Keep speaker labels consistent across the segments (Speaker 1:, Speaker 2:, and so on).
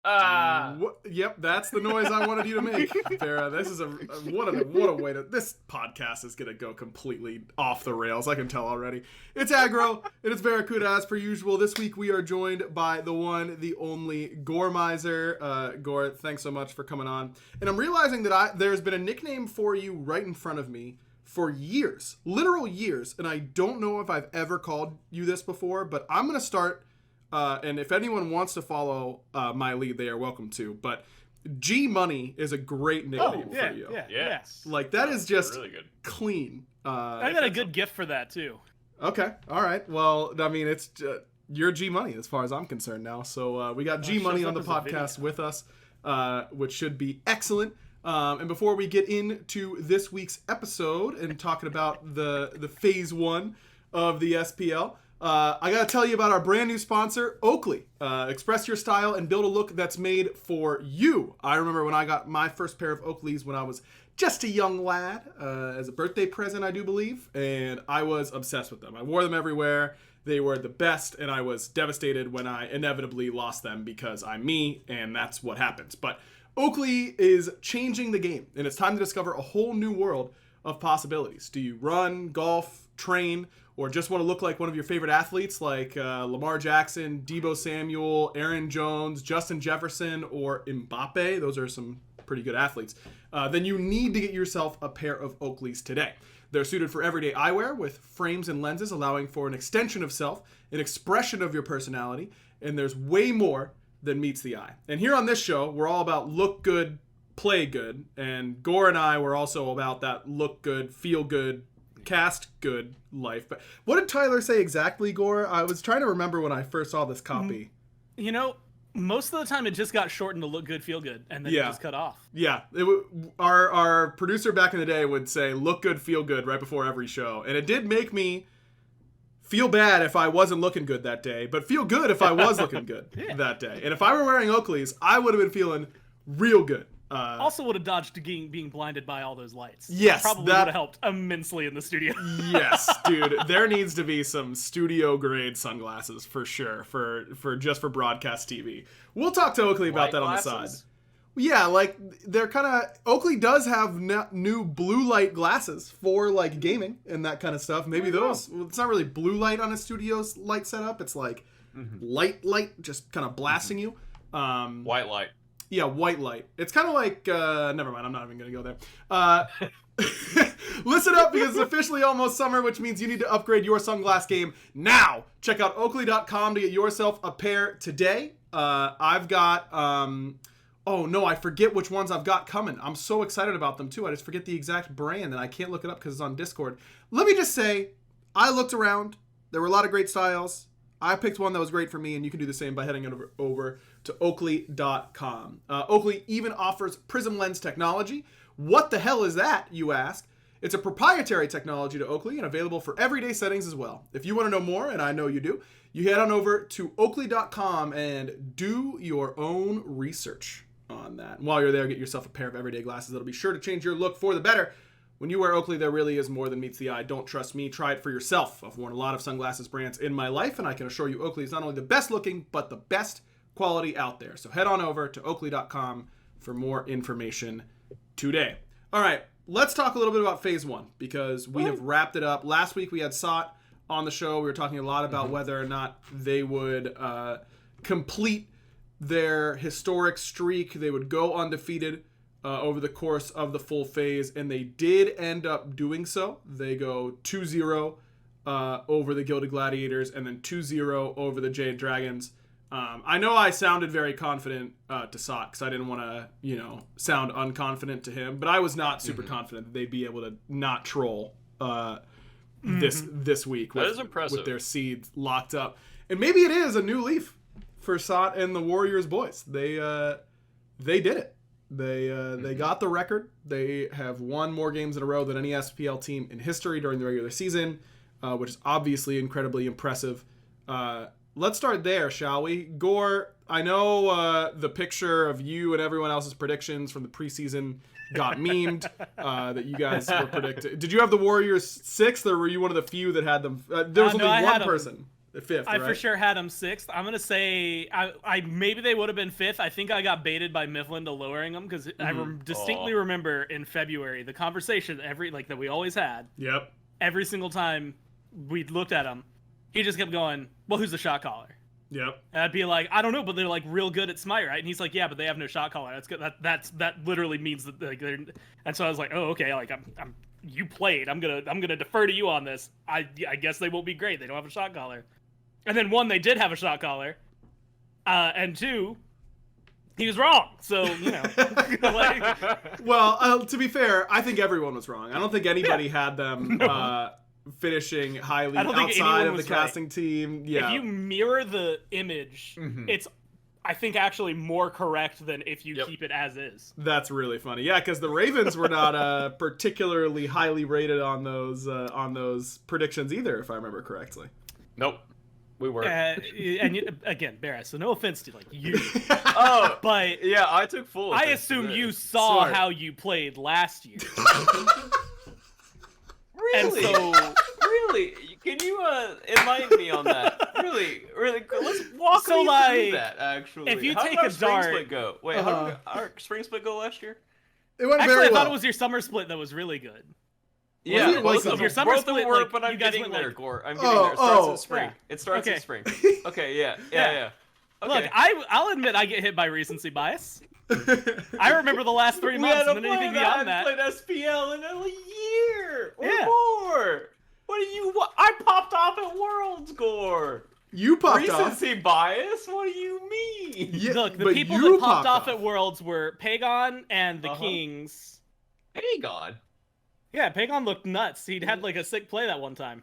Speaker 1: Yep, that's the noise I wanted you to make, Farah. This is what a way to. This podcast is gonna go completely off the rails. I can tell already. It's Aggro and it's Barracuda as per usual. This week we are joined by the one, the only Gore Miser. Gore, thanks so much for coming on. And I'm realizing that there's been a nickname for you right in front of me for years, literal years, and I don't know if I've ever called you this before, but I'm gonna start. And if anyone wants to follow my lead, they are welcome to. But G Money is a great nickname for you.
Speaker 2: Yes.
Speaker 1: Like that is just
Speaker 2: really good.
Speaker 1: clean.
Speaker 3: I got a good gift for that too.
Speaker 1: Okay. All right. Well, I mean, it's you're G Money as far as I'm concerned now. So we got G Money on the podcast with us, which should be excellent. And before we get into this week's episode and talking about the phase 1 of the SPL. I gotta tell you about our brand new sponsor, Oakley. Express your style and build a look that's made for you. I remember when I got my first pair of Oakleys when I was just a young lad, as a birthday present, I do believe, and I was obsessed with them. I wore them everywhere. They were the best, and I was devastated when I inevitably lost them because I'm me, and that's what happens. But Oakley is changing the game, and it's time to discover a whole new world of possibilities. Do you run, golf, train, or just want to look like one of your favorite athletes like Lamar Jackson, Deebo Samuel, Aaron Jones, Justin Jefferson, or Mbappe? Those are some pretty good athletes. Then you need to get yourself a pair of Oakleys today. They're suited for everyday eyewear with frames and lenses allowing for an extension of self, an expression of your personality, and there's way more than meets the eye. And here on this show, we're all about look good, play good, and Gore and I were also about that look good, feel good, cast good life. But what did Tyler say exactly, Gore? I was trying to remember when I first saw this copy.
Speaker 3: You know, most of the time it just got shortened to look good, feel good, and then it just cut off.
Speaker 1: Yeah, our producer back in the day would say look good, feel good right before every show, and it did make me feel bad if I wasn't looking good that day, but feel good if I was looking good that day. And if I were wearing Oakleys, I would have been feeling real good.
Speaker 3: Also would have dodged being blinded by all those lights.
Speaker 1: Yes,
Speaker 3: probably would have helped immensely in the studio.
Speaker 1: Yes, dude, there needs to be some studio grade sunglasses for sure for broadcast TV. We'll talk to Oakley about that on the side. Yeah, like they're kind of Oakley does have new blue light glasses for like gaming and that kind of stuff. Maybe those. Well, it's not really blue light on a studio's light setup. It's like light, just kind of blasting you.
Speaker 2: White light.
Speaker 1: Yeah, white light. It's kind of like, never mind, I'm not even going to go there. Listen up because it's officially almost summer, which means you need to upgrade your sunglass game now. Check out Oakley.com to get yourself a pair today. I've got, oh no, I forget which ones I've got coming. I'm so excited about them too. I just forget the exact brand and I can't look it up because it's on Discord. Let me just say, I looked around. There were a lot of great styles. I picked one that was great for me, and you can do the same by heading over to Oakley.com. Oakley even offers prism lens technology. What the hell is that, you ask? It's a proprietary technology to Oakley and available for everyday settings as well. If you want to know more, and I know you do, you head on over to Oakley.com and do your own research on that. And while you're there, get yourself a pair of everyday glasses that'll be sure to change your look for the better. When you wear Oakley, there really is more than meets the eye. Don't trust me. Try it for yourself. I've worn a lot of sunglasses brands in my life, and I can assure you Oakley is not only the best looking, but the best quality out there. So head on over to Oakley.com for more information today. All right, let's talk a little bit about Phase 1 because we have wrapped it up. Last week we had Sot on the show. We were talking a lot about whether or not they would complete their historic streak. They would go undefeated over the course of the full phase, and they did end up doing so. They go 2-0 over the Gilded Gladiators and then 2-0 over the Jade Dragons. I know I sounded very confident to Sot because I didn't want to, sound unconfident to him, but I was not super confident that they'd be able to not troll this week
Speaker 2: that is impressive.
Speaker 1: With their seeds locked up. And maybe it is a new leaf for Sot and the Warriors boys. They did it. They got the record. They have won more games in a row than any SPL team in history during the regular season, which is obviously incredibly impressive. Let's start there, shall we? Gore, I know the picture of you and everyone else's predictions from the preseason got memed, that you guys were predicting. Did you have the Warriors 6th, or were you one of the few that had them? There was only one person. Fifth,
Speaker 3: I
Speaker 1: right?
Speaker 3: for sure had them sixth. I'm gonna say I maybe they would have been fifth. I think I got baited by Mifflin to lowering them because distinctly remember in February the conversation that we always had.
Speaker 1: Yep.
Speaker 3: Every single time we looked at him, he just kept going, "Well, who's the shot caller?"
Speaker 1: Yep.
Speaker 3: And I'd be like, "I don't know, but they're like real good at Smite, right?" And he's like, "Yeah, but they have no shot caller. That's good. That literally means that like they're." And so I was like, "Oh, okay. Like I'm you played. I'm gonna defer to you on this. I guess they won't be great. They don't have a shot caller." And then one, they did have a shot caller, and two, he was wrong. So
Speaker 1: Well, to be fair, I think everyone was wrong. I don't think anybody had them finishing highly outside of the casting team. Yeah.
Speaker 3: If you mirror the image, it's I think actually more correct than if you keep it as is.
Speaker 1: That's really funny. Yeah, because the Ravens were not particularly highly rated on those predictions either, if I remember correctly.
Speaker 2: Nope. We were.
Speaker 3: Again, Barra, so no offense to you. But
Speaker 2: yeah, I took full offense.
Speaker 3: I assume you saw how you played last year.
Speaker 2: Really?
Speaker 3: And so,
Speaker 2: really? Can you enlighten me on that? Really? Let's walk me through that, actually.
Speaker 3: If you
Speaker 2: how
Speaker 3: take
Speaker 2: did our
Speaker 3: a
Speaker 2: spring
Speaker 3: dart...
Speaker 2: split go? Wait, how did our spring split go last year?
Speaker 1: It went
Speaker 3: actually,
Speaker 1: very well.
Speaker 3: I thought it was your summer split that was really good.
Speaker 2: Yeah,
Speaker 1: both of
Speaker 3: your summer split
Speaker 2: work, but I'm getting there, Gore. I'm getting there. It starts in spring.
Speaker 3: Yeah.
Speaker 2: It starts in spring. Okay, yeah. Okay.
Speaker 3: Look, I'll admit I get hit by recency bias. I remember the last 3 months and then anything beyond that.
Speaker 2: I played SPL in a year or more. What do you want? I popped off at Worlds, Gore.
Speaker 1: You popped off.
Speaker 2: Recency bias? What do you mean?
Speaker 1: Yeah,
Speaker 3: look, the people that popped off at Worlds were Pagon and the Kings.
Speaker 2: Pagon?
Speaker 3: Yeah, Pagon looked nuts. He'd had like a sick play that one time.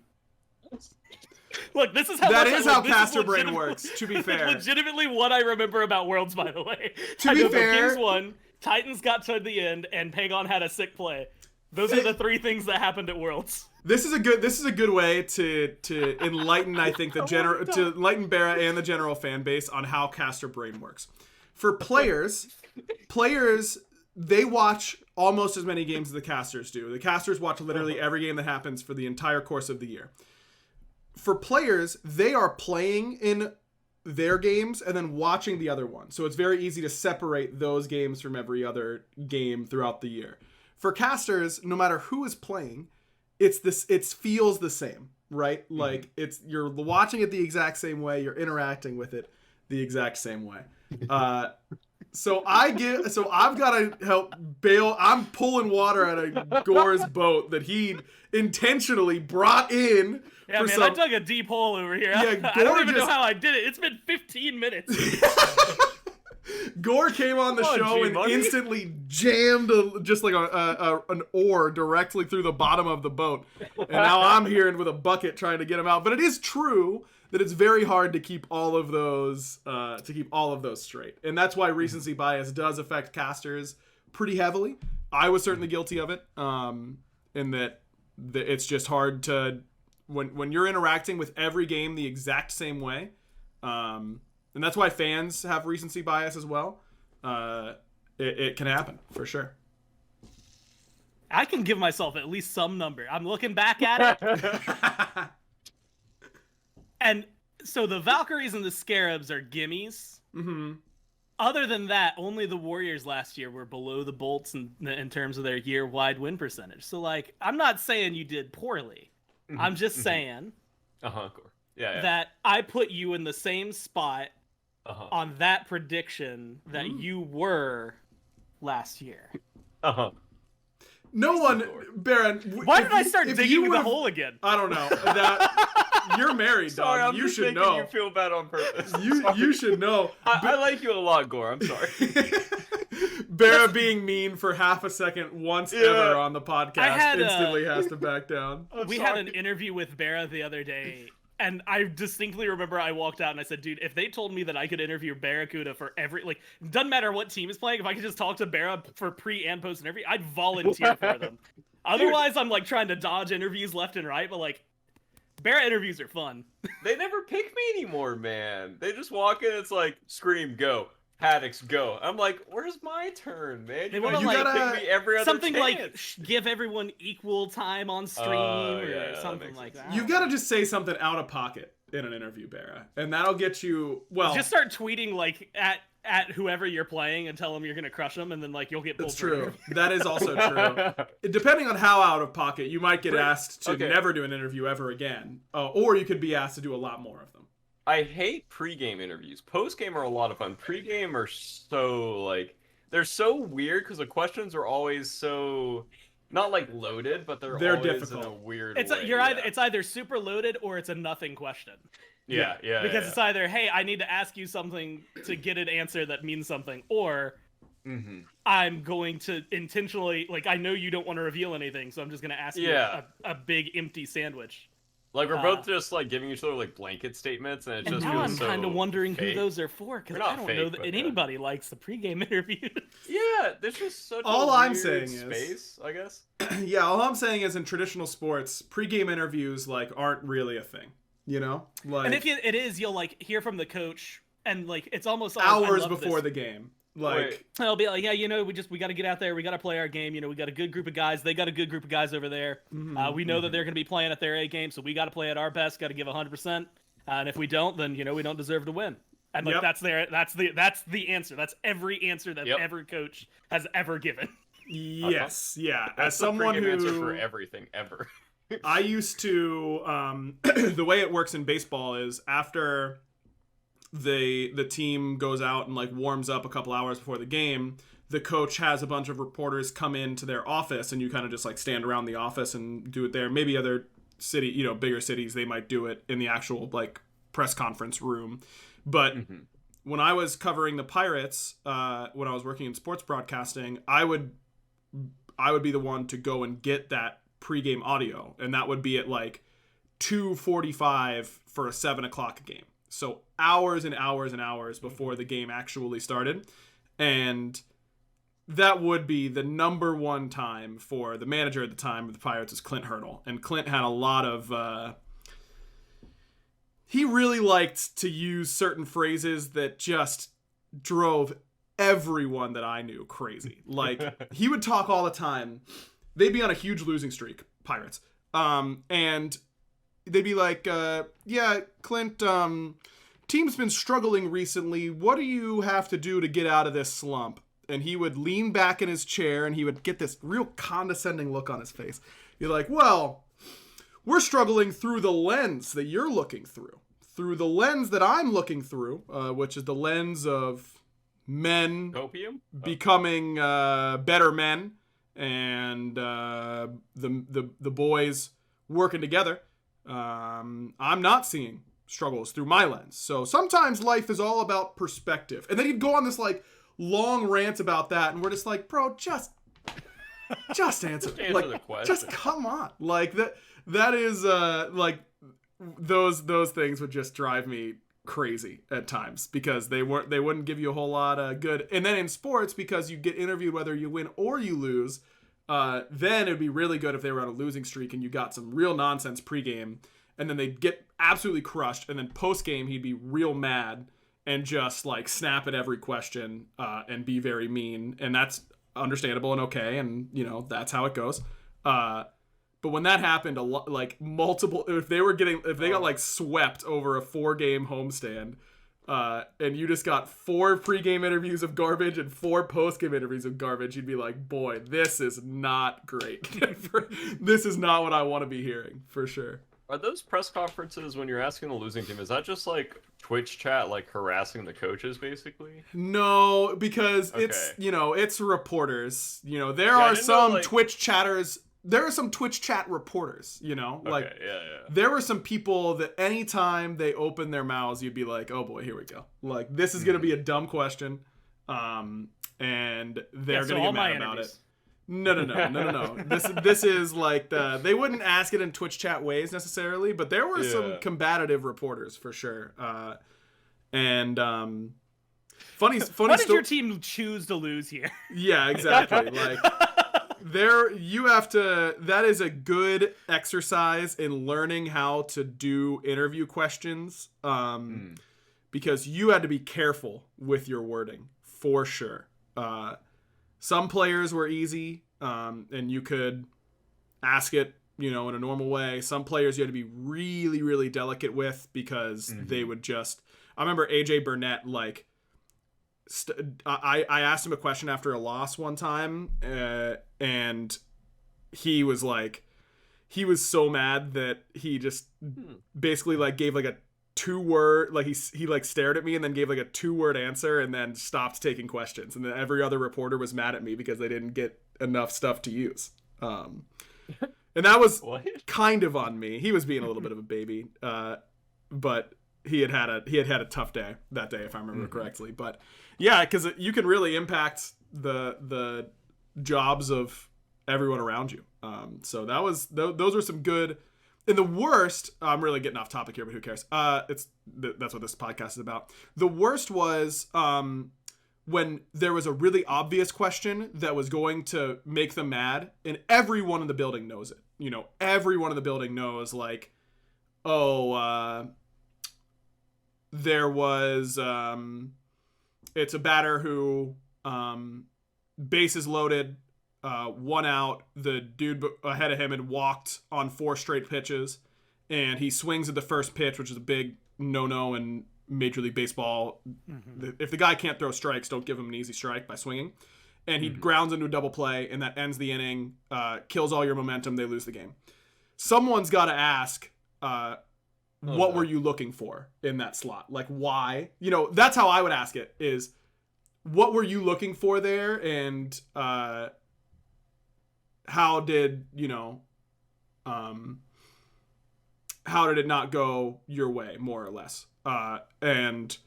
Speaker 3: Look, this is how
Speaker 1: Caster Brain works, to be fair.
Speaker 3: Legitimately what I remember about Worlds, by the way.
Speaker 1: To be fair,
Speaker 3: the Kings won, Titans got to the end, and Pagon had a sick play. Those are the three things that happened at Worlds.
Speaker 1: This is a good way to enlighten, I think, to enlighten Barra and the general fan base on how Caster Brain works. For players, they watch almost as many games as the casters do. The casters watch literally every game that happens for the entire course of the year. For players, they are playing in their games and then watching the other one. So it's very easy to separate those games from every other game throughout the year. For casters, no matter who is playing, it feels the same, right? Like you're watching it the exact same way, you're interacting with it the exact same way. So I've got to help bail. I'm pulling water out of Gore's boat that he intentionally brought in.
Speaker 3: Yeah, man, I dug a deep hole over here.
Speaker 1: Yeah,
Speaker 3: I don't even know how I did it. It's been 15 minutes.
Speaker 1: Gore came on the show and instantly jammed just like an oar directly through the bottom of the boat. And now I'm here with a bucket trying to get him out. But it is true that it's very hard to keep all of those straight. And that's why recency bias does affect casters pretty heavily. I was certainly guilty of it. In that it's just hard to when you're interacting with every game the exact same way. And that's why fans have recency bias as well. It can happen, for sure.
Speaker 3: I can give myself at least some number. I'm looking back at it. And so the Valkyries and the Scarabs are gimmies. Mm-hmm. Other than that, only the Warriors last year were below the Bolts in terms of their year-wide win percentage. So, like, I'm not saying you did poorly. Mm-hmm. I'm just saying that I put you in the same spot on that prediction that you were last year.
Speaker 1: No one, Baron.
Speaker 3: Why did I start digging the hole again?
Speaker 1: I don't know. You're married,
Speaker 2: sorry,
Speaker 1: dog.
Speaker 2: I'm
Speaker 1: You
Speaker 2: just
Speaker 1: should
Speaker 2: making
Speaker 1: know.
Speaker 2: You feel bad on purpose.
Speaker 1: You should know.
Speaker 2: I like you a lot, Gore. I'm sorry.
Speaker 1: Barra being mean for half a second once ever on the podcast instantly has to back down.
Speaker 3: We had an interview with Barra the other day, and I distinctly remember I walked out and I said, dude, if they told me that I could interview Barracuda for doesn't matter what team is playing, if I could just talk to Barra for pre and post interview, I'd volunteer for them. Otherwise, I'm like trying to dodge interviews left and right, but like, Barra interviews are fun.
Speaker 2: They never pick me anymore, man. They just walk in, it's like, Scream, go. Haddix, go. I'm like, where's my turn, man?
Speaker 3: They want to like
Speaker 2: pick me every other
Speaker 3: something
Speaker 2: chance.
Speaker 3: like give everyone equal time on stream or something like that.
Speaker 1: You've got to just say something out of pocket. in an interview, Barra, and that'll get you. Well,
Speaker 3: just start tweeting like at whoever you're playing and tell them you're gonna crush them, and then like you'll get pulled.
Speaker 1: That's true. That is also true. Depending on how out of pocket, you might get asked to never do an interview ever again, or you could be asked to do a lot more of them.
Speaker 2: I hate pregame interviews. Postgame are a lot of fun. Pregame are so like they're so weird because the questions are always so not like loaded, but they're always
Speaker 1: difficult.
Speaker 2: in a weird
Speaker 3: It's
Speaker 2: way.
Speaker 3: it's either super loaded or it's a nothing question.
Speaker 2: Yeah.
Speaker 3: Because it's either, hey, I need to ask you something to get an answer that means something, or I'm going to intentionally, like, I know you don't want to reveal anything, so I'm just going to ask you a big empty sandwich.
Speaker 2: Like, we're both just, like, giving each other, like, blanket statements, and it just
Speaker 3: now
Speaker 2: feels
Speaker 3: I'm
Speaker 2: so
Speaker 3: kind of wondering
Speaker 2: fake.
Speaker 3: who those are for, because I don't know that anybody likes the pregame interview.
Speaker 2: Yeah, there's just such
Speaker 1: all
Speaker 2: a
Speaker 1: I'm
Speaker 2: weird
Speaker 1: saying
Speaker 2: space, I guess.
Speaker 1: Yeah, all I'm saying is in traditional sports, pregame interviews, like, aren't really a thing. You know, like,
Speaker 3: and if it is, you'll like hear from the coach, and like it's almost
Speaker 1: hours before the game. Like,
Speaker 3: they'll be like, yeah, you know, we got to get out there, we got to play our game. You know, we got a good group of guys. They got a good group of guys over there. We know that they're going to be playing at their A game, so we got to play at our best. Got to give 100%. And if we don't, then we don't deserve to win. And like that's the answer. That's every answer that every coach has ever given.
Speaker 1: Yes, yeah.
Speaker 2: That's
Speaker 1: as someone who
Speaker 2: answer for everything ever.
Speaker 1: I used to the way it works in baseball is after the team goes out and like warms up a couple hours before the game, the coach has a bunch of reporters come into their office, and you kind of just like stand around the office and do it there. Maybe other bigger cities, they might do it in the actual like press conference room. But when I was covering the Pirates, when I was working in sports broadcasting, I would be the one to go and get that pregame audio, and that would be at like 2:45 for a 7:00 game. So hours and hours and hours before the game actually started. And that would be the number one time for the manager at the time of the Pirates was Clint Hurdle. And Clint had a lot of he really liked to use certain phrases that just drove everyone that I knew crazy. Like, he would talk all the time. They'd be on a huge losing streak, Pirates. And they'd be like, yeah, Clint, team's been struggling recently. What do you have to do to get out of this slump? And he would lean back in his chair, and he would get this real condescending look on his face. You're like, well, we're struggling through the lens that you're looking through. Through the lens that I'm looking through, which is the lens of men becoming better men, and the boys working together. I'm not seeing struggles through my lens. So sometimes life is all about perspective. And then he'd go on this like long rant about that, and we're just like, bro, just answer like, the question. Just come on. Like that is like those things would just drive me crazy at times, because they wouldn't give you a whole lot of good. And then in sports, because you get interviewed whether you win or you lose, then it'd be really good if they were on a losing streak and you got some real nonsense pregame, and then they'd get absolutely crushed, and then postgame he'd be real mad and just like snap at every question and be very mean, and that's understandable and okay, and that's how it goes. But when that happened, like multiple, if they got like swept over a 4-game homestand, and you just got 4 pregame interviews of garbage and 4 postgame interviews of garbage, you'd be like, boy, this is not great. This is not what I want to be hearing, for sure.
Speaker 2: Are those press conferences when you're asking the losing team, is that just like Twitch chat, like harassing the coaches, basically?
Speaker 1: No, because it's reporters. There are some Twitch chatters. There are some Twitch chat reporters, there were some people that anytime they open their mouths, you'd be like, oh boy, here we go. Like, this is going to be a dumb question. And they're going to get mad about it. No. This is like they wouldn't ask it in Twitch chat ways necessarily, but there were some combative reporters for sure. Funny.
Speaker 3: What did your team choose to lose here?
Speaker 1: Yeah, exactly. Like, that is a good exercise in learning how to do interview questions, because you had to be careful with your wording for sure. Some players were easy, and you could ask it you know, in a normal way. Some players you had to be really, really delicate with because they would just. I remember AJ Burnett, like, I asked him a question after a loss one time, and he was like, he was so mad that he just basically like gave like a 2-word, like he like stared at me and then gave like a 2-word answer and then stopped taking questions. And then every other reporter was mad at me because they didn't get enough stuff to use. And that was kind of on me. He was being a little bit of a baby, but he had had a tough day that day, if I remember correctly. But yeah, because you can really impact the jobs of everyone around you. So those were some good. And the worst, I'm really getting off topic here, but who cares? That's what this podcast is about. The worst was when there was a really obvious question that was going to make them mad, and everyone in the building knows it. You know, everyone in the building knows, like, there was, it's a batter who, bases loaded, 1 out, the dude ahead of him had walked on 4 straight pitches, and he swings at the first pitch, which is a big no-no in Major League Baseball. If the guy can't throw strikes, don't give him an easy strike by swinging. And he grounds into a double play, and that ends the inning, kills all your momentum, they lose the game. Someone's got to ask, what were you looking for in that slot? Like, why? You know, that's how I would ask it, is what were you looking for there? And how did, you know, how did it not go your way, more or less? And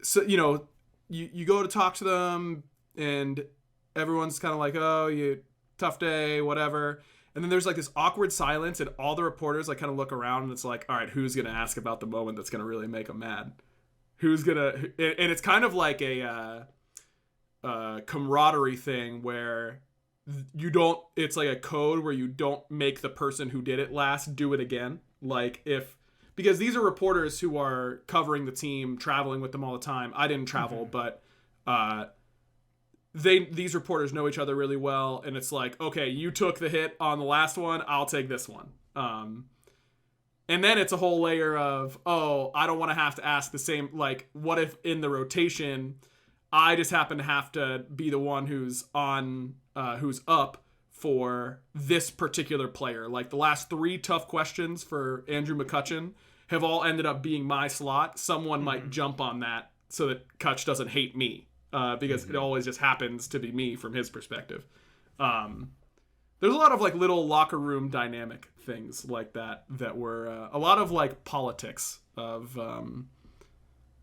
Speaker 1: so, you know, you go to talk to them and everyone's kind of like, oh, tough day, whatever. And then there's like this awkward silence and all the reporters like kind of look around and it's like, all right, who's going to ask about the moment that's going to really make them mad? Who's going to, and it's kind of like a camaraderie thing where you don't, it's like a code where you don't make the person who did it last do it again. Like because these are reporters who are covering the team, traveling with them all the time. I didn't travel, but these reporters know each other really well, and it's like, okay, you took the hit on the last one, I'll take this one. And then it's a whole layer of, I don't want to have to ask the same, like, what if in the rotation I just happen to have to be the one who's on, who's up for this particular player. Like the last 3 tough questions for Andrew McCutcheon have all ended up being my slot. Someone might jump on that so that Kutch doesn't hate me, because it always just happens to be me from his perspective. There's a lot of like little locker room dynamic things like that were a lot of like politics of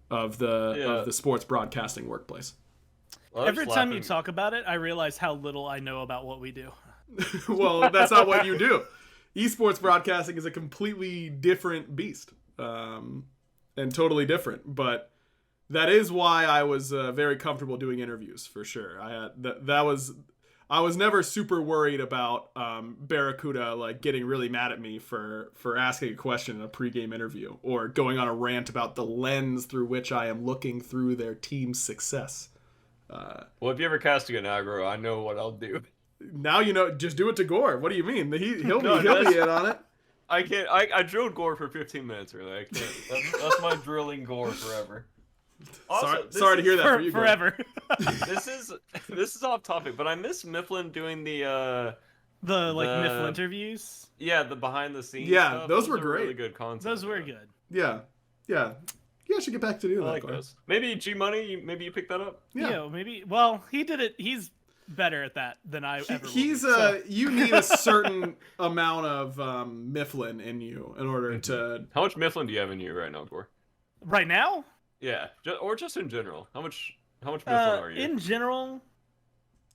Speaker 1: the sports broadcasting workplace.
Speaker 3: Every time you talk about it, I realize how little I know about what we do.
Speaker 1: Well, that's not what you do. Esports broadcasting is a completely different beast, and totally different. But that is why I was very comfortable doing interviews, for sure. I was never super worried about Barracuda like getting really mad at me for asking a question in a pregame interview or going on a rant about the lens through which I am looking through their team's success.
Speaker 2: Well, if you ever cast an aggro, I know what I'll do.
Speaker 1: Now you know. Just do it to Gore. What do you mean? He'll be in on it.
Speaker 2: I can't. I drilled Gore for 15 minutes earlier. I can't. That's my drilling Gore forever. Also,
Speaker 1: sorry to hear that for you,
Speaker 3: forever.
Speaker 2: This is off topic, but I miss Mifflin doing the
Speaker 3: Mifflin interviews.
Speaker 2: Yeah, the behind the scenes.
Speaker 1: Yeah,
Speaker 2: stuff.
Speaker 1: those were great.
Speaker 2: Really good content.
Speaker 3: Those were good.
Speaker 1: Yeah. I should get back to doing that.
Speaker 2: I like those. Maybe G Money. Maybe you picked that up.
Speaker 3: Yeah, maybe. Well, he did it. He's better at that than I ever will
Speaker 1: He's
Speaker 3: be, so.
Speaker 1: You need a certain amount of Mifflin in you in order to.
Speaker 2: How much Mifflin do you have in you right now, Gore?
Speaker 3: Right now?
Speaker 2: Yeah, or just in general. How much Mifflin are you?
Speaker 3: In general,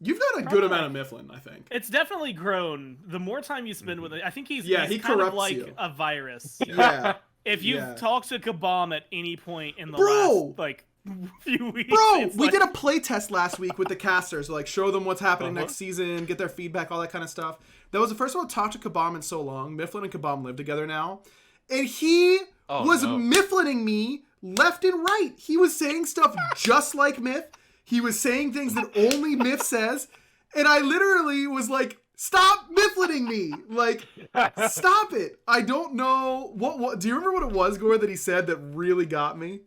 Speaker 1: you've got a good amount of Mifflin, I think.
Speaker 3: It's definitely grown. The more time you spend with it, I think he's
Speaker 1: he
Speaker 3: kind
Speaker 1: corrupts
Speaker 3: of like
Speaker 1: you.
Speaker 3: a virus.
Speaker 1: Yeah.
Speaker 3: If you've talked to Kabam at any point in the last few weeks,
Speaker 1: we did a play test last week with the casters, like show them what's happening next season, get their feedback, all that kind of stuff. That was the first time I talked to Kabam in so long. Mifflin and Kabam live together now, and he was Mifflining me left and right. He was saying stuff just like Miff. He was saying things that only Miff says, and I literally was like Stop mifflining me. Like, stop it. I don't know. What do you remember what it was, Gore, that he said that really got me?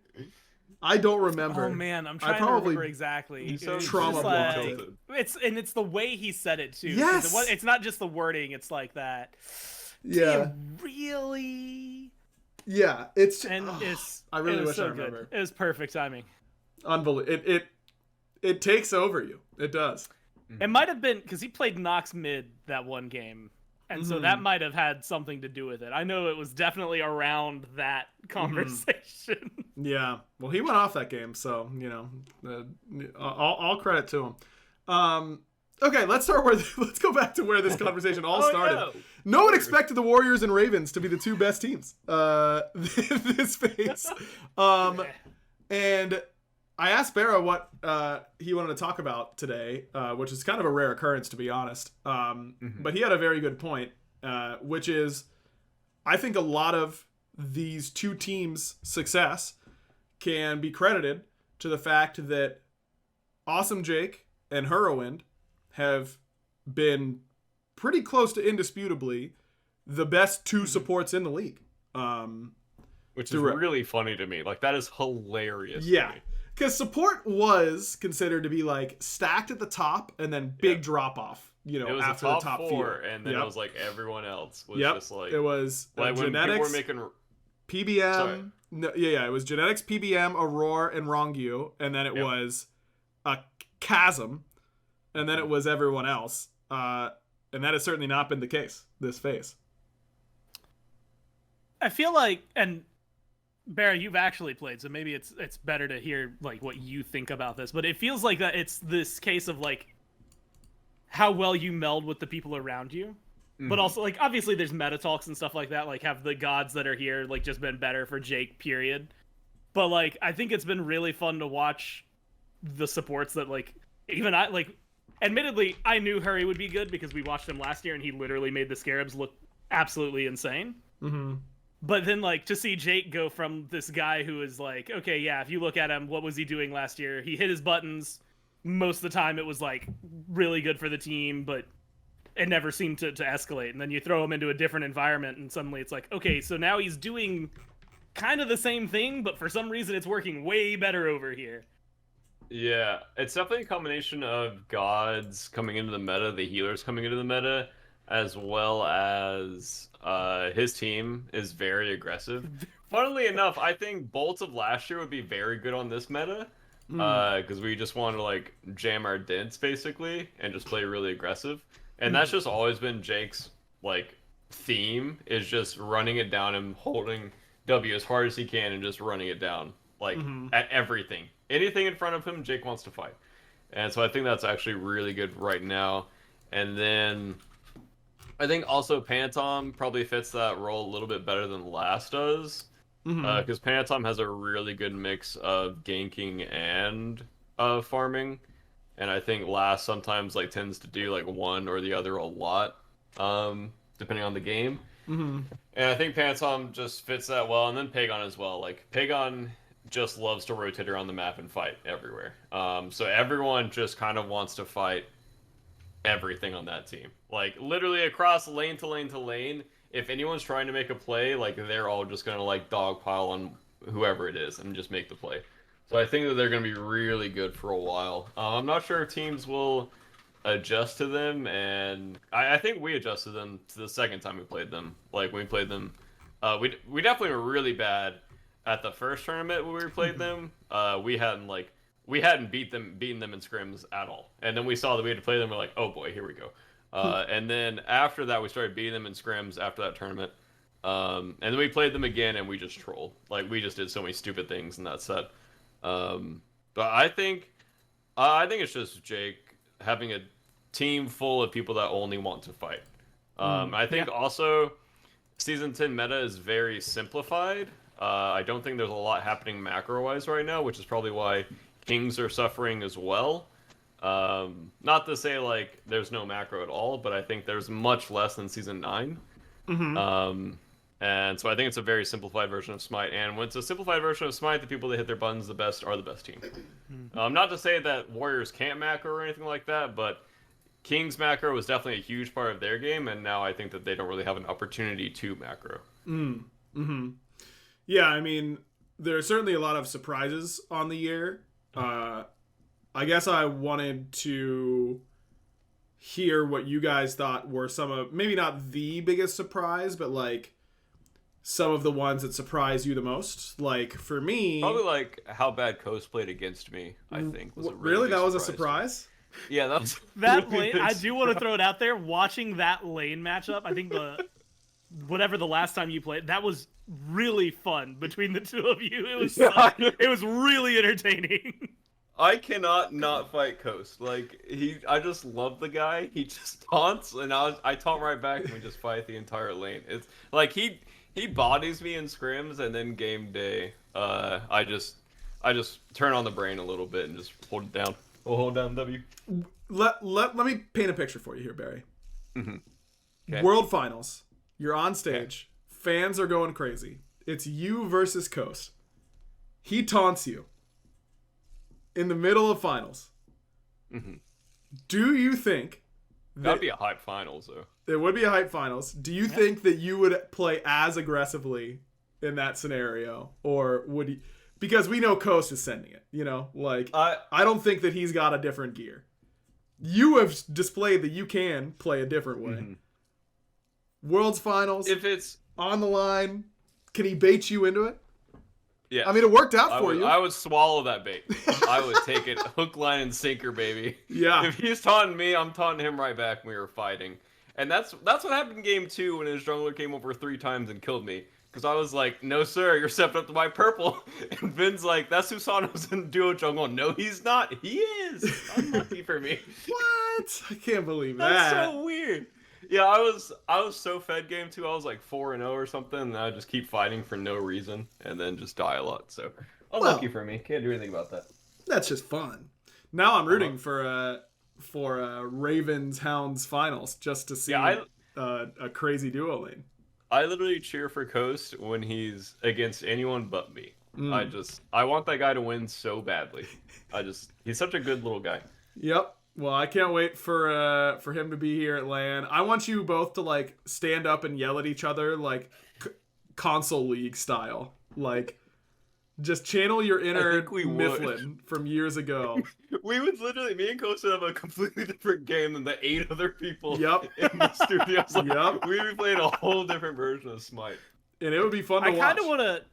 Speaker 1: I don't remember.
Speaker 3: Oh man, I'm trying to remember exactly.
Speaker 2: So
Speaker 1: trauma
Speaker 3: like,
Speaker 1: bonded.
Speaker 3: it's the way he said it too.
Speaker 1: Yes.
Speaker 3: It's not just the wording. It's like that.
Speaker 1: Yeah.
Speaker 3: Really.
Speaker 1: Yeah. It's.
Speaker 3: And
Speaker 1: I really
Speaker 3: it was
Speaker 1: wish
Speaker 3: so
Speaker 1: I remember.
Speaker 3: Good. It was perfect timing.
Speaker 1: Unbelievable. It takes over you. It does.
Speaker 3: It might have been because he played Nox mid that one game, and so that might have had something to do with it. I know it was definitely around that conversation.
Speaker 1: Yeah. Well, he went off that game, so all credit to him. Okay, let's go back to where this conversation all started. No one expected the Warriors and Ravens to be the two best teams this phase. And I asked Barra what he wanted to talk about today, which is kind of a rare occurrence, to be honest. But he had a very good point, which is I think a lot of these two teams' success can be credited to the fact that Awesome Jake and Hurrowwind have been pretty close to indisputably the best two supports in the league.
Speaker 2: Which is really funny to me. Like, that is hilarious.
Speaker 1: Yeah. Because support was considered to be like stacked at the top and then big drop off,
Speaker 2: it was
Speaker 1: after
Speaker 2: the
Speaker 1: the top
Speaker 2: four,
Speaker 1: few.
Speaker 2: and then it was like everyone else was just like.
Speaker 1: It was
Speaker 2: like when
Speaker 1: genetics,
Speaker 2: people were making
Speaker 1: PBM. No, it was genetics, PBM, Aurora, and Rongu, and then it was a chasm, and then it was everyone else. And that has certainly not been the case this phase.
Speaker 3: I feel like, and Barry, you've actually played, so maybe it's better to hear like what you think about this. But it feels like that it's this case of like how well you meld with the people around you, but also like obviously there's meta talks and stuff like that. Like, have the gods that are here like just been better for Jake? Period. But like I think it's been really fun to watch the supports that like even I like. Admittedly, I knew Hurry would be good because we watched him last year and he literally made the Scarabs look absolutely insane. But then, like, to see Jake go from this guy who is like, okay, yeah, if you look at him, what was he doing last year? He hit his buttons. Most of the time, it was, like, really good for the team, but it never seemed to escalate. And then you throw him into a different environment, and suddenly it's like, okay, so now he's doing kind of the same thing, but for some reason it's working way better over here.
Speaker 2: Yeah, it's definitely a combination of gods coming into the meta, the healers coming into the meta, as well as his team is very aggressive. Funnily enough, I think Bolts of last year would be very good on this meta, because we just want to like jam our dents basically and just play really aggressive. And that's just always been Jake's like theme, is just running it down and holding W as hard as he can and just running it down like at everything. Anything in front of him, Jake wants to fight. And so I think that's actually really good right now. And then I think also Pantom probably fits that role a little bit better than Last does. Because Pantom has a really good mix of ganking and farming. And I think Last sometimes like tends to do like one or the other a lot, depending on the game. And I think Pantom just fits that well. And then Pagon as well. Like, Pagon just loves to rotate around the map and fight everywhere. So everyone just kind of wants to fight everything on that team. Like, literally across lane to lane to lane, if anyone's trying to make a play, like, they're all just going to, like, dogpile on whoever it is and just make the play. So I think that they're going to be really good for a while. I'm not sure if teams will adjust to them, and I think we adjusted them to the second time we played them. Like, when we played them, we definitely were really bad at the first tournament when we played them. We hadn't beaten them in scrims at all. And then we saw that we had to play them. We're like, oh boy, here we go. And then after that, we started beating them in scrims after that tournament. And then we played them again, and we just trolled. Like, we just did so many stupid things in that set. But I think it's just Jake having a team full of people that only want to fight. I think also Season 10 meta is very simplified. I don't think there's a lot happening macro-wise right now, which is probably why Kings are suffering as well. Not to say, like, there's no macro at all, but I think there's much less than Season 9. And so I think it's a very simplified version of Smite. And when it's a simplified version of Smite, the people that hit their buttons the best are the best team. Not to say that Warriors can't macro or anything like that, but King's macro was definitely a huge part of their game, and now I think that they don't really have an opportunity to macro.
Speaker 1: Yeah, I mean, there's certainly a lot of surprises on the year. I guess I wanted to hear what you guys thought were some of, maybe not the biggest surprise, but like some of the ones that surprised you the most. Like for me,
Speaker 2: Probably like how bad Coast played against me, I think, was a
Speaker 1: really
Speaker 2: big
Speaker 1: that was a
Speaker 2: surprise.
Speaker 1: surprise.
Speaker 2: Yeah, that was
Speaker 3: That
Speaker 2: really
Speaker 3: lane,
Speaker 2: big
Speaker 3: I do want to
Speaker 2: surprise.
Speaker 3: throw it out there. Watching that lane matchup, I think whatever the last time you played, that was really fun between the two of you. It was it was really entertaining.
Speaker 2: I cannot not fight Coast. Like I just love the guy. He just taunts, and I taunt right back, and we just fight the entire lane. It's like he bodies me in scrims, and then game day, I just turn on the brain a little bit and just hold it down. We'll hold down W.
Speaker 1: Let me paint a picture for you here, Barry.
Speaker 2: Okay.
Speaker 1: World Finals. You're on stage. Fans are going crazy. It's you versus Coast. He taunts you in the middle of finals. Do you think
Speaker 2: That'd be a hype finals, though.
Speaker 1: it would be a hype finals? Do you think that you would play as aggressively in that scenario, or would you? Because we know Coast is sending it. You know, like I don't think that he's got a different gear. You have displayed that you can play a different way. World's finals.
Speaker 2: If it's
Speaker 1: on the line, can he bait you into it?
Speaker 2: yeah,
Speaker 1: I mean, it worked out for you.
Speaker 2: I would swallow that bait. I would take it hook, line, and sinker, baby.
Speaker 1: Yeah.
Speaker 2: If he's taunting me, I'm taunting him right back when we were fighting. And that's what happened in game 2 when his jungler came over 3 times and killed me. Because I was like, no sir, you're stepping up to my purple. And Vin's like, that's Susano's in duo jungle. No, he's not. He is. Unlucky for me.
Speaker 1: What? I can't believe
Speaker 2: That's
Speaker 1: that.
Speaker 2: so weird. Yeah, I was so fed game 2. I was like 4-0 or something, and I just keep fighting for no reason, and then just die a lot. So unlucky for me. Can't do anything about that.
Speaker 1: That's just fun. Now I'm rooting for Ravens Hounds finals just to see a crazy duo lane.
Speaker 2: I literally cheer for Coast when he's against anyone but me. I want that guy to win so badly. He's such a good little guy.
Speaker 1: Yep. Well, I can't wait for him to be here at LAN. I want you both to like stand up and yell at each other like console league style. Like just channel your inner Mifflin from years ago.
Speaker 2: We would literally, me and Coast would have a completely different game than the 8 other people
Speaker 1: Yep.
Speaker 2: in the studio. Like,
Speaker 1: Yep.
Speaker 2: We'd be playing a whole different version of Smite.
Speaker 1: And it would be fun to watch.
Speaker 3: I kind of want to.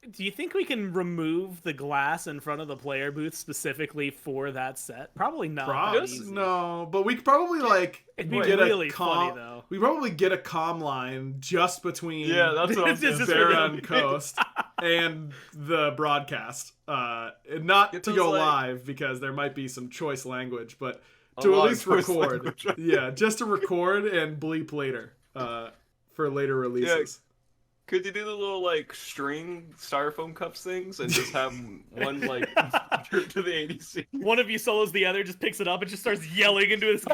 Speaker 3: Do you think we can remove the glass in front of the player booth specifically for that set? Probably not.
Speaker 1: No, but we could probably like
Speaker 3: It'd be
Speaker 1: get
Speaker 3: really
Speaker 1: a
Speaker 3: funny though.
Speaker 1: We probably get a comm line just between
Speaker 2: That's what I'm saying.
Speaker 1: Vera and Coast and the broadcast. Not to go live because there might be some choice language, but to at least record. Yeah, just to record and bleep later for later releases.
Speaker 2: Could you do the little like string styrofoam cups things and just have one like trip to the ADC?
Speaker 3: One of you solos the other, just picks it up and just starts yelling into his.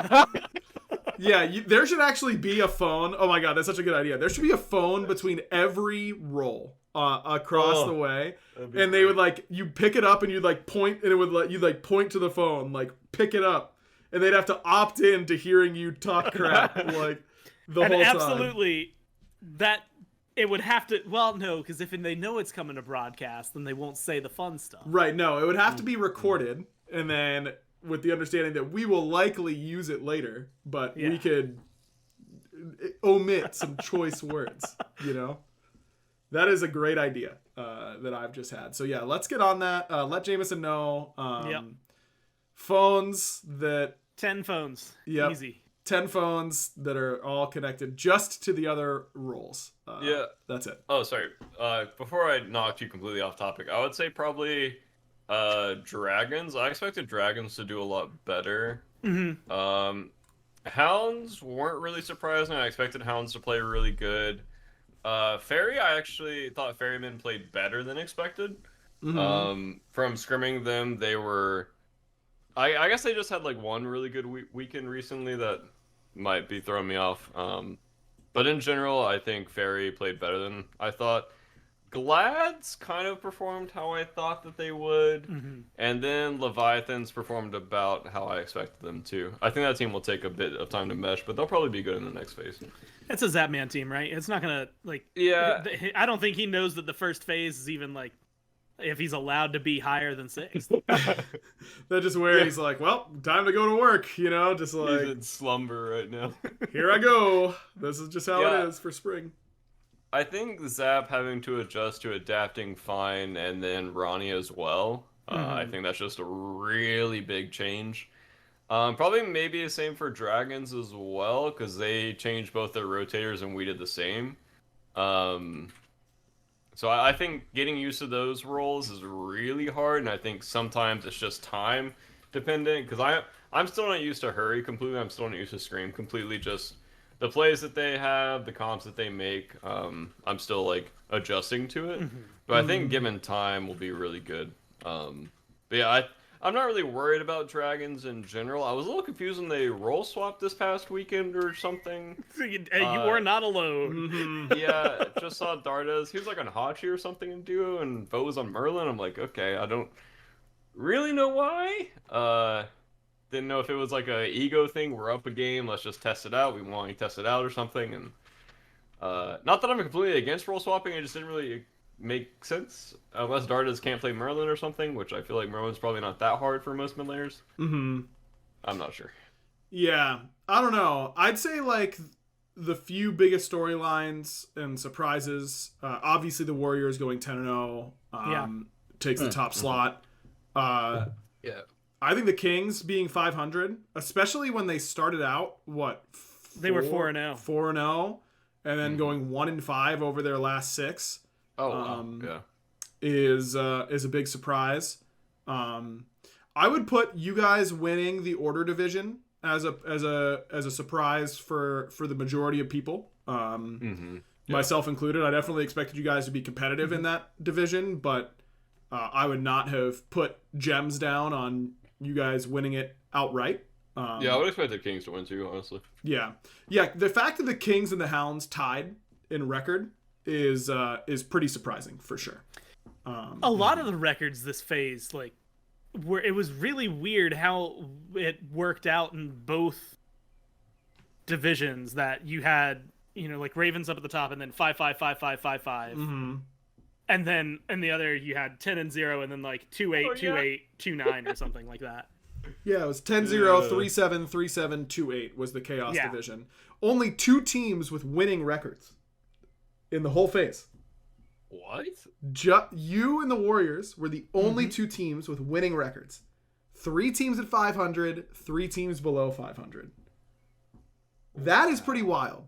Speaker 1: Yeah, there should actually be a phone. Oh my god, that's such a good idea. There should be a phone between every role across the way, and they would like you pick it up and you'd like point, and it would let you like point to the phone, like pick it up, and they'd have to opt in to hearing you talk crap like the whole time.
Speaker 3: Absolutely, that. It would have to. Well, no, because if they know it's coming to broadcast, then they won't say the fun stuff.
Speaker 1: Right. No, it would have to be recorded, and then with the understanding that we will likely use it later, but we could omit some choice words. You know, that is a great idea that I've just had. So yeah, let's get on that. Let Jameson know. Phones that
Speaker 3: 10 phones.
Speaker 1: Yep.
Speaker 3: Easy.
Speaker 1: 10 phones that are all connected just to the other roles. That's it.
Speaker 2: Oh, sorry. Before I knocked you completely off topic, I would say probably Dragons. I expected Dragons to do a lot better. Hounds weren't really surprising. I expected Hounds to play really good. Fairy, I actually thought Ferrymen played better than expected. From scrimming them, they were... I guess they just had like one really good weekend recently that might be throwing me off. But in general, I think Fairy played better than I thought. Glads kind of performed how I thought that they would, and then Leviathans performed about how I expected them to. I think that team will take a bit of time to mesh, but they'll probably be good in the next phase.
Speaker 3: It's a Zapman team, right? It's not gonna like.
Speaker 2: Yeah.
Speaker 3: I don't think he knows that the first phase is even like, if he's allowed to be higher than 6.
Speaker 1: That's just where he's like, well, time to go to work, you know, just like
Speaker 2: He's in slumber right now.
Speaker 1: here I go. This is just how it is for spring.
Speaker 2: I think Zap having to adjust to adapting fine, and then Ronnie as well. I think that's just a really big change. Probably maybe the same for Dragons as well, because they changed both their rotators and we did the same. So I think getting used to those roles is really hard, and I think sometimes it's just time dependent, because I'm still not used to Hurry completely, I'm still not used to Scream completely, just the plays that they have, the comps that they make, I'm still like adjusting to it. But I think given time will be really good. But yeah, I'm not really worried about Dragons in general. I was a little confused when they role swapped this past weekend or something.
Speaker 3: You were not alone.
Speaker 2: Yeah, just saw Dardas. He was like on Hachi or something in duo, and Bo was on Merlin. I'm like, okay, I don't really know why. Didn't know if it was like a ego thing. We're up a game, let's just test it out. We want to test it out or something. And not that I'm completely against role swapping, it just didn't really make sense unless Dardas can't play Merlin or something, which I feel like Merlin's probably not that hard for most mid laners. I'm not sure.
Speaker 1: Yeah, I don't know. I'd say like the few biggest storylines and surprises. Obviously, the Warriors going 10-0 takes the top slot.
Speaker 2: Yeah.
Speaker 1: I think the Kings being 500, especially when they started out,
Speaker 3: they were 4-0,
Speaker 1: 4-0, and then going 1-5 over their last 6.
Speaker 2: Oh, wow. Yeah.
Speaker 1: Is a big surprise. I would put you guys winning the Order division as a surprise for the majority of people. Myself included. I definitely expected you guys to be competitive in that division, but I would not have put gems down on you guys winning it outright.
Speaker 2: Yeah, I would expect the Kings to win too, honestly.
Speaker 1: Yeah. The fact that the Kings and the Hounds tied in record is pretty surprising for sure.
Speaker 3: A lot of the records this phase, like, it was really weird how it worked out in both divisions, that you had, like Ravens up at the top and then 5-5-5-5-5-5. And then in the other you had 10-0 and then like 2-8, 2-8, 2-9 or something like that.
Speaker 1: Yeah, it was 10-0, 3-7, 3-7, 2-8 was the Chaos division. Only 2 teams with winning records in the whole phase.
Speaker 2: What?
Speaker 1: You and the Warriors were the only 2 teams with winning records. 3 teams at 500, 3 teams below 500. That is pretty wild.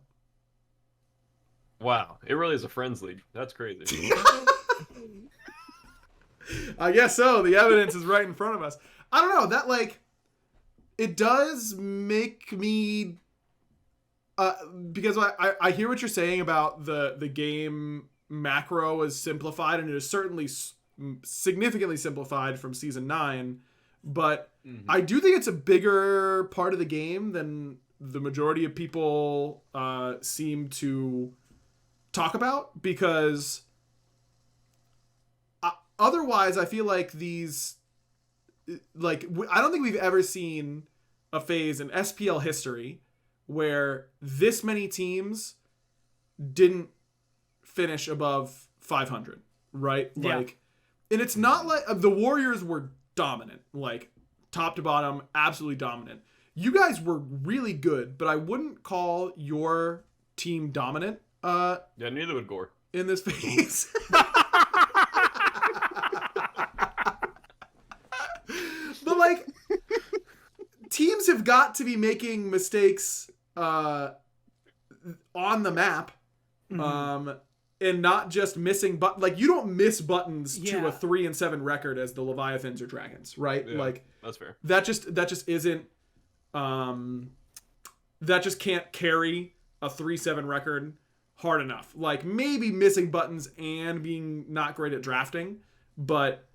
Speaker 2: Wow, it really is a friends league. That's crazy.
Speaker 1: I guess so. The evidence is right in front of us. I don't know. That, like, it does make me... because I hear what you're saying about the game macro is simplified, and it is certainly significantly simplified from Season 9, but I do think it's a bigger part of the game than the majority of people seem to talk about, because otherwise I feel like these, like, I don't think we've ever seen a phase in SPL history where this many teams didn't finish above 500, right?
Speaker 3: Yeah.
Speaker 1: Like, and it's not like the Warriors were dominant, like top to bottom, absolutely dominant. You guys were really good, but I wouldn't call your team dominant.
Speaker 2: Yeah, neither would Gore.
Speaker 1: In this phase. But, like, teams have got to be making mistakes on the map, and not just missing like, you don't miss buttons to a 3-7 record as the Leviathans or Dragons, right?
Speaker 2: Yeah,
Speaker 1: like,
Speaker 2: that's fair.
Speaker 1: That just isn't that just can't carry a 3-7 record hard enough. Like, maybe missing buttons and being not great at drafting, but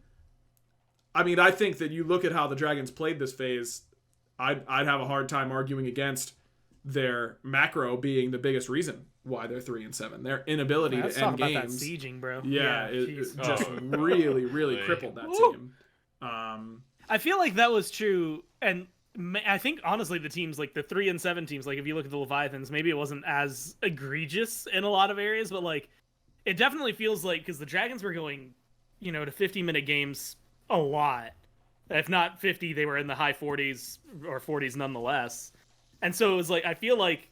Speaker 1: I mean, I think that you look at how the Dragons played this phase, I'd have a hard time arguing against their macro being the biggest reason why they're 3-7. Their inability
Speaker 3: Let's
Speaker 1: to
Speaker 3: talk
Speaker 1: end
Speaker 3: about that
Speaker 1: games.
Speaker 3: sieging, bro.
Speaker 1: Yeah, it
Speaker 3: jeez.
Speaker 1: just really crippled that team.
Speaker 3: I feel like that was true, and I think honestly the teams like the 3-7 teams, like if you look at the Leviathans, maybe it wasn't as egregious in a lot of areas, but like it definitely feels like, because the Dragons were going, to 50-minute games a lot. If not 50, they were in the high 40s or 40s nonetheless. And so it was like, I feel like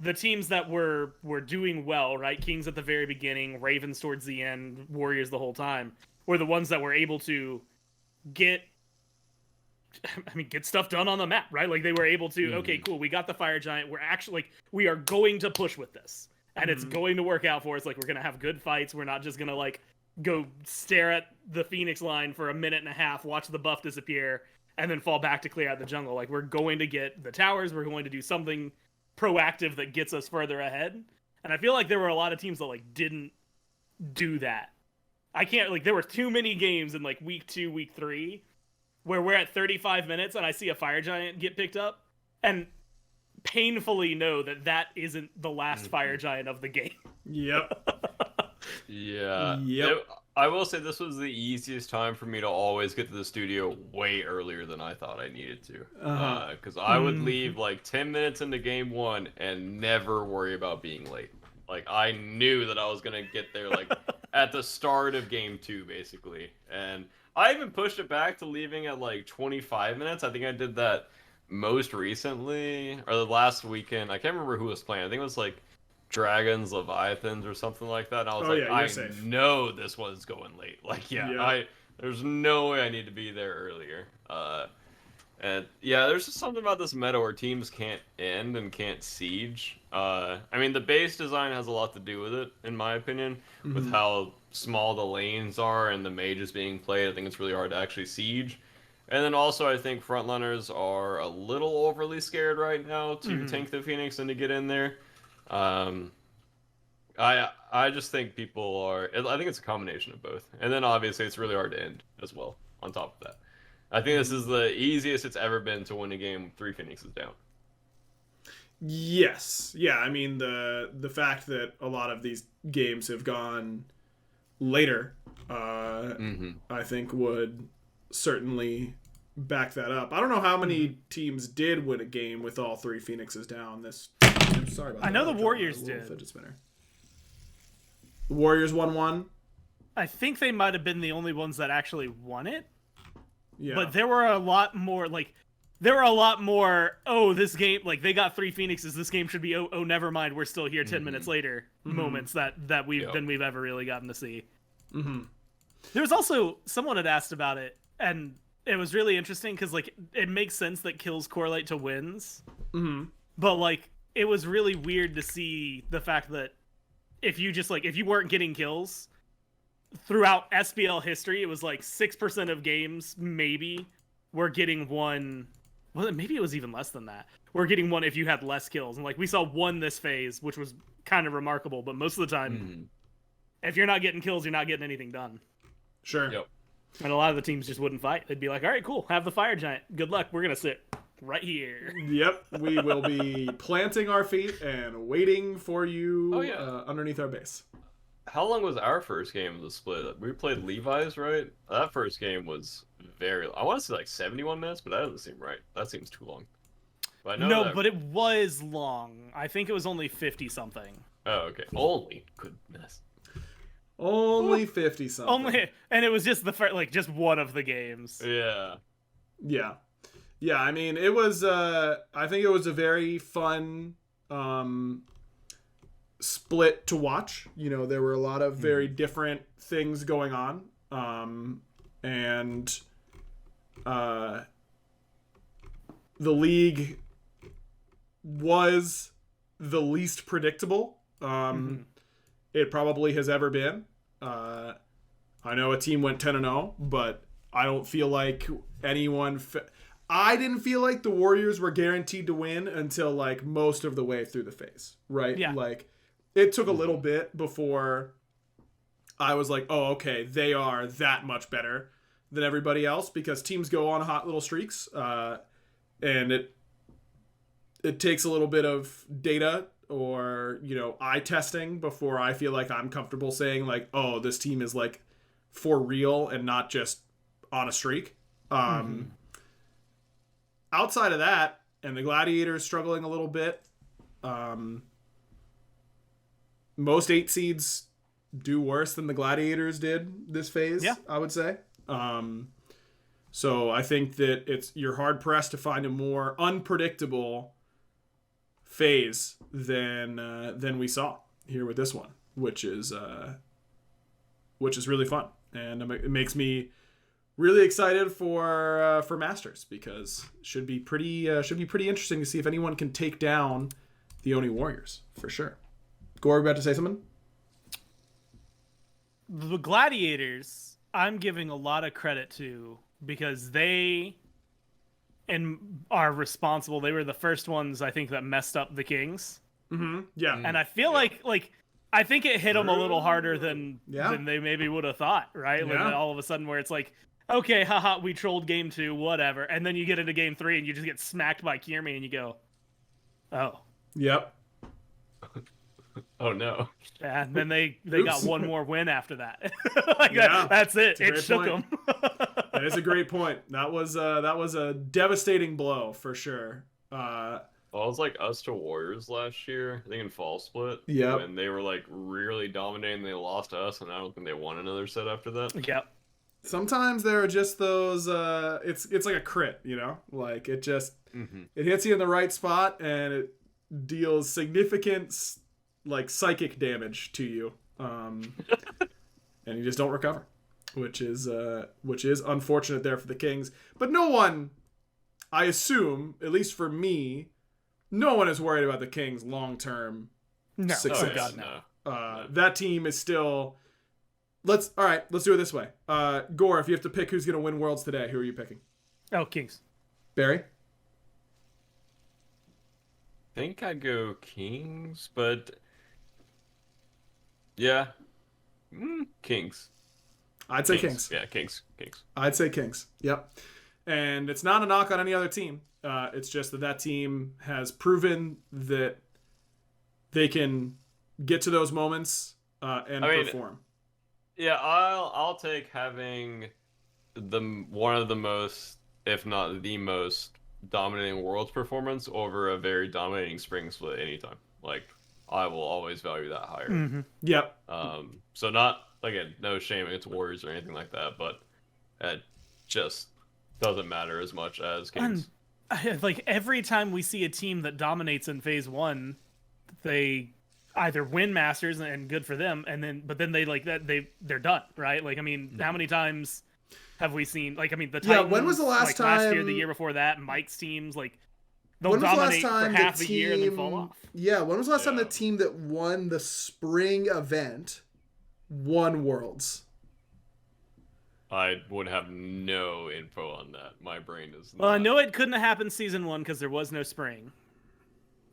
Speaker 3: the teams that were doing well, right? Kings at the very beginning, Ravens towards the end, Warriors the whole time, were the ones that were able to get stuff done on the map, right? Like they were able to, okay, cool, we got the Fire Giant. We're actually, like, we are going to push with this. And it's going to work out for us. Like, we're going to have good fights. We're not just going to, like, go stare at the Phoenix line for a minute and a half, watch the buff disappear, and then fall back to clear out the jungle. Like, we're going to get the towers. We're going to do something proactive that gets us further ahead. And I feel like there were a lot of teams that, like, didn't do that. I can't, like, there were too many games in, like, week 2, week 3, where we're at 35 minutes and I see a Fire Giant get picked up, and painfully know that that isn't the last Fire Giant of the game.
Speaker 1: Yep.
Speaker 2: Yeah.
Speaker 1: Yep.
Speaker 2: I will say this was the easiest time for me to always get to the studio way earlier than I thought I needed to. Because I would leave like 10 minutes into game 1 and never worry about being late. Like, I knew that I was going to get there like at the start of game 2, basically. And I even pushed it back to leaving at like 25 minutes. I think I did that most recently, or the last weekend. I can't remember who was playing. I think it was like Dragons, Leviathans, or something like that. And I was I
Speaker 1: safe.
Speaker 2: know this was going late. Like, there's no way I need to be there earlier. And yeah, there's just something about this meta where teams can't end and can't siege. I mean, the base design has a lot to do with it, in my opinion, with how small the lanes are and the mages being played. I think it's really hard to actually siege. And then also, I think frontliners are a little overly scared right now to tank the Phoenix and to get in there. I just think people are. I think it's a combination of both. And then obviously, it's really hard to end as well. On top of that, I think this is the easiest it's ever been to win a game with 3 Phoenixes down.
Speaker 1: Yes. Yeah, I mean, the fact that a lot of these games have gone later, I think would certainly back that up. I don't know how many teams did win a game with all 3 Phoenixes down. I'm sorry about that.
Speaker 3: I know the Warriors did.
Speaker 1: Fidget spinner. The Warriors won one.
Speaker 3: I think they might have been the only ones that actually won it.
Speaker 1: Yeah.
Speaker 3: But there were a lot more, oh, this game, like, they got 3 Phoenixes, this game should be, oh, never mind, we're still here 10 minutes later moments that we've ever really gotten to see. There was also, someone had asked about it, and it was really interesting, because, like, it makes sense that kills correlate to wins. But, like, it was really weird to see the fact that if you weren't getting kills, throughout SPL history, it was like 6% of games, maybe, were getting one. Well, maybe it was even less than that. We're getting one if you had less kills. And, like, we saw one this phase, which was kind of remarkable. But most of the time, if you're not getting kills, you're not getting anything done.
Speaker 1: Sure.
Speaker 2: Yep.
Speaker 3: And a lot of the teams just wouldn't fight. They'd be like, all right, cool, have the Fire Giant. Good luck. We're going to sit right here.
Speaker 1: Yep. We will be planting our feet and waiting for you underneath our base.
Speaker 2: How long was our first game of the split? We played Levi's, right? That first game was I want to say like 71 minutes, but that doesn't seem right. That seems too long. But
Speaker 3: but it was long. I think it was only 50-something.
Speaker 2: Oh, okay. Only. Goodness.
Speaker 1: Only 50-something.
Speaker 3: And it was just just one of the games.
Speaker 2: Yeah.
Speaker 1: Yeah. Yeah, I mean, it was, I think it was a very fun, split to watch. You know, there were a lot of very different things going on. And the league was the least predictable it probably has ever been. I know a team went 10-0, but I don't feel like anyone... I didn't feel like the Warriors were guaranteed to win until, like, most of the way through the phase, right?
Speaker 3: Yeah.
Speaker 1: Like, it took a little bit before I was like, oh, okay, they are that much better than everybody else, because teams go on hot little streaks, and it takes a little bit of data or, eye testing before I feel like I'm comfortable saying like, oh, this team is like for real and not just on a streak. Outside of that, and the Gladiators struggling a little bit, most 8 seeds do worse than the Gladiators did this phase, I would say. So I think that you're hard pressed to find a more unpredictable phase than we saw here with this one, which is really fun, and it makes me really excited for Masters, because should be pretty interesting to see if anyone can take down the Oni Warriors for sure. Gore, about to say something?
Speaker 3: The Gladiators, I'm giving a lot of credit to, because they are responsible. They were the first ones, I think, that messed up the Kings.
Speaker 1: Yeah.
Speaker 3: And I feel like I think it hit them a little harder than they maybe would have thought, right?
Speaker 1: Yeah.
Speaker 3: Like all of a sudden where it's like, okay, haha, we trolled game 2, whatever. And then you get into game 3 and you just get smacked by Kierme and you go, oh.
Speaker 1: Yep.
Speaker 2: Oh no.
Speaker 3: And then they got one more win after that. That's it. It shook them.
Speaker 1: That is a great point. That was a devastating blow for sure.
Speaker 2: Well, it was like us to Warriors last year, I think in fall split.
Speaker 1: Yeah.
Speaker 2: When they were like really dominating, they lost to us, and I don't think they won another set after that.
Speaker 3: Yep.
Speaker 1: Sometimes there are just those. It's like a crit, like it just it hits you in the right spot and it deals significant like psychic damage to you, and you just don't recover, which is unfortunate there for the Kings. But no one, I assume, at least for me, no one is worried about the Kings' long-term success.
Speaker 3: Oh, God, no.
Speaker 1: That team is still. Let's do it this way. Gore, if you have to pick who's going to win Worlds today, who are you picking?
Speaker 3: Oh, Kings.
Speaker 1: Barry?
Speaker 2: I think I'd go Kings, but yeah, Kings.
Speaker 1: I'd say Kings.
Speaker 2: Yeah, Kings.
Speaker 1: I'd say Kings. Yep. And it's not a knock on any other team. It's just that team has proven that they can get to those moments and perform.
Speaker 2: Yeah, I'll take having one of the most, if not the most, dominating Worlds performance over a very dominating spring split anytime. Like, I will always value that higher.
Speaker 1: Yep.
Speaker 2: So not, again, no shame against Warriors or anything like that, but it just doesn't matter as much as Kings.
Speaker 3: And, like, every time we see a team that dominates in phase 1, they either win Masters, and good for them, but then they like that they're done, right? Like, I mean, how many times have we seen, like, I mean, the Titans,
Speaker 1: when was the last time
Speaker 3: last year, the year before that, Mike's teams, like, they'll dominate for half a year and then fall off.
Speaker 1: Yeah, when was the last time the team that won the spring event won Worlds?
Speaker 2: I would have no info on that. My brain is not.
Speaker 3: Well, I know it couldn't have happened season 1 because there was no spring.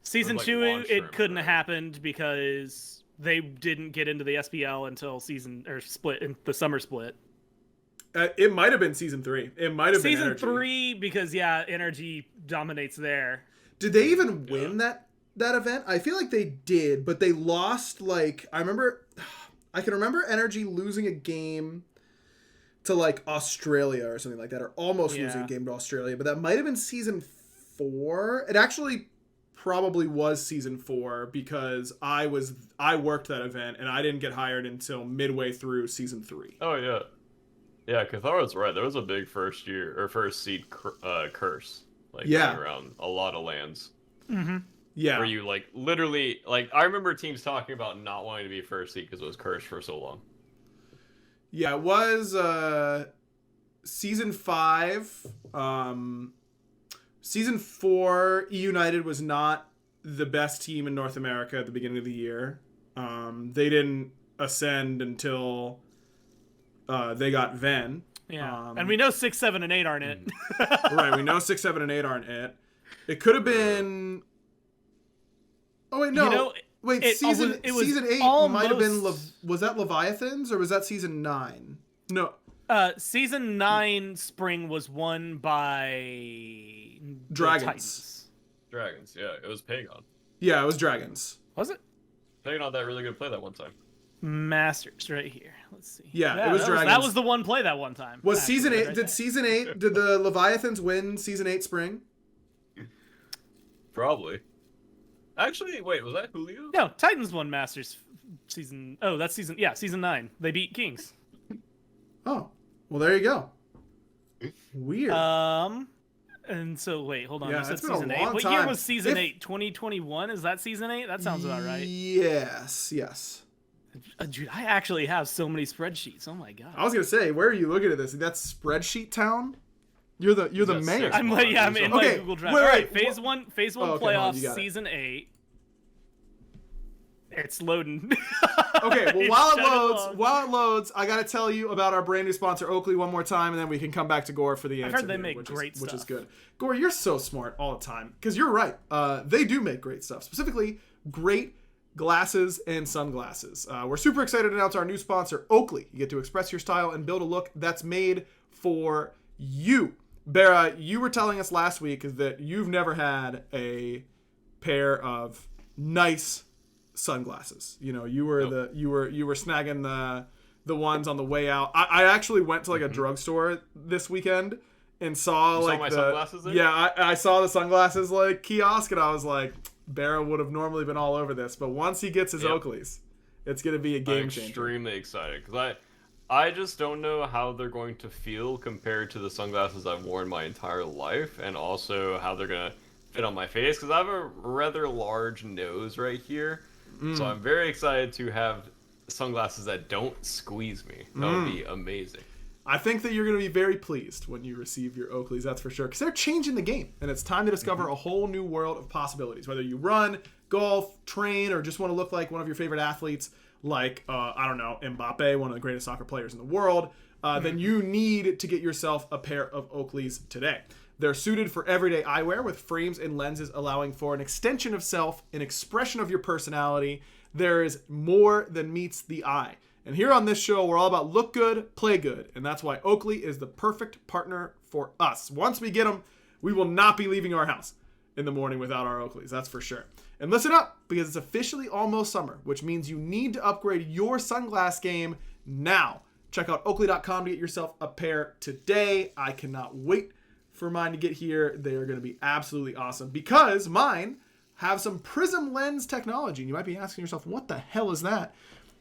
Speaker 3: Season 2, it couldn't have happened because they didn't get into the SPL until the summer split.
Speaker 1: It might have been season 3. It might have been
Speaker 3: season 3 because Energy dominates there.
Speaker 1: Did they even win that event? I feel like they did, but they lost. Like, I can remember Energy losing a game to like Australia or something like that, or almost losing a game to Australia. But that might have been season 4. It actually probably was season 4 because I worked that event and I didn't get hired until midway through season 3.
Speaker 2: Oh yeah. Yeah, Cathara's right. There was a big first seed curse, like going around a lot of lands.
Speaker 3: Mm-hmm.
Speaker 1: Yeah,
Speaker 2: where you like literally like I remember teams talking about not wanting to be first seed because it was cursed for so long.
Speaker 1: Yeah, it was season 5. Season 4, E United was not the best team in North America at the beginning of the year. They didn't ascend until they got Ven.
Speaker 3: Yeah, and we know 6, 7, and 8 aren't it.
Speaker 1: Right, we know 6, 7, and 8 aren't it. It could have been. Oh wait, no. Wait, season 8
Speaker 3: almost...
Speaker 1: might have been. Was that Leviathans or was that season 9? No.
Speaker 3: Season 9 spring was won by
Speaker 1: Dragons.
Speaker 2: Dragons, yeah, it was Pagon.
Speaker 1: Yeah, it was Dragons.
Speaker 3: Was it?
Speaker 2: Taking on that really good play that one time.
Speaker 3: Masters right here. Let's see.
Speaker 1: Yeah, it was Dragons.
Speaker 3: That was the one play that one time.
Speaker 1: Was
Speaker 3: actually,
Speaker 1: season 8?
Speaker 3: right
Speaker 1: Did
Speaker 3: there.
Speaker 1: season 8? Did the Leviathans win season 8 spring?
Speaker 2: Probably. Actually, wait, was that Julio?
Speaker 3: No, Titans won Masters season. Oh, that's season. Yeah, season 9. They beat Kings.
Speaker 1: Oh, well, there you go. Weird.
Speaker 3: And so wait, hold on.
Speaker 1: Yeah,
Speaker 3: You said
Speaker 1: it's been a
Speaker 3: season 8.
Speaker 1: long
Speaker 3: What
Speaker 1: time.
Speaker 3: year was season
Speaker 1: If-
Speaker 3: 8? 2021? Is that season 8? That sounds about right.
Speaker 1: Yes.
Speaker 3: Dude, I actually have so many spreadsheets. Oh my god.
Speaker 1: I was gonna say, where are you looking at this? That's spreadsheet town. You're the
Speaker 2: That's
Speaker 1: mayor.
Speaker 2: six.
Speaker 3: I'm like, yeah, I'm in
Speaker 1: Okay,
Speaker 3: my Google Drive.
Speaker 1: wait,
Speaker 3: All right,
Speaker 1: wait,
Speaker 3: phase one
Speaker 1: okay, hold on,
Speaker 3: playoffs,
Speaker 1: you got it.
Speaker 3: season 8. It's loading.
Speaker 1: Okay, well,
Speaker 3: It's
Speaker 1: while it loads, I gotta tell you about our brand new sponsor, Oakley, one more time, and then we can come back to Gore for the answer.
Speaker 3: heard they
Speaker 1: here,
Speaker 3: make
Speaker 1: which
Speaker 3: great
Speaker 1: which is
Speaker 3: stuff.
Speaker 1: good. Gore, you're so smart all the time because you're right. They do make great stuff, specifically great glasses and sunglasses. We're super excited to announce our new sponsor, Oakley. You get to express your style and build a look that's made for you. Bera, you were telling us last week that you've never had a pair of nice sunglasses. You know, you were
Speaker 2: Nope.
Speaker 1: you were snagging the ones on the way out. I actually went to like a drugstore this weekend and saw
Speaker 2: You saw
Speaker 1: like
Speaker 2: my
Speaker 1: the
Speaker 2: sunglasses there?
Speaker 1: yeah, I saw the sunglasses like kiosk, and I was like, Barra would have normally been all over this, but once he gets his
Speaker 2: Yep.
Speaker 1: Oakleys, it's gonna be a game
Speaker 2: I'm
Speaker 1: changer.
Speaker 2: extremely excited because I just don't know how they're going to feel compared to the sunglasses I've worn my entire life, and also how they're gonna fit on my face because I have a rather large nose right here. So I'm very excited to have sunglasses that don't squeeze me. That would be amazing.
Speaker 1: I think that you're going to be very pleased when you receive your Oakleys, that's for sure, because they're changing the game, and it's time to discover a whole new world of possibilities. Whether you run, golf, train, or just want to look like one of your favorite athletes, like, I don't know, Mbappe, one of the greatest soccer players in the world, then you need to get yourself a pair of Oakleys today. They're suited for everyday eyewear with frames and lenses allowing for an extension of self, an expression of your personality. There is more than meets the eye. And here on this show, we're all about look good, play good. And that's why Oakley is the perfect partner for us. Once we get them, we will not be leaving our house in the morning without our Oakleys, that's for sure. And listen up, because it's officially almost summer, which means you need to upgrade your sunglass game now. Check out Oakley.com to get yourself a pair today. I cannot wait for mine to get here. They are going to be absolutely awesome because mine have some prism lens technology. And you might be asking yourself, what the hell is that?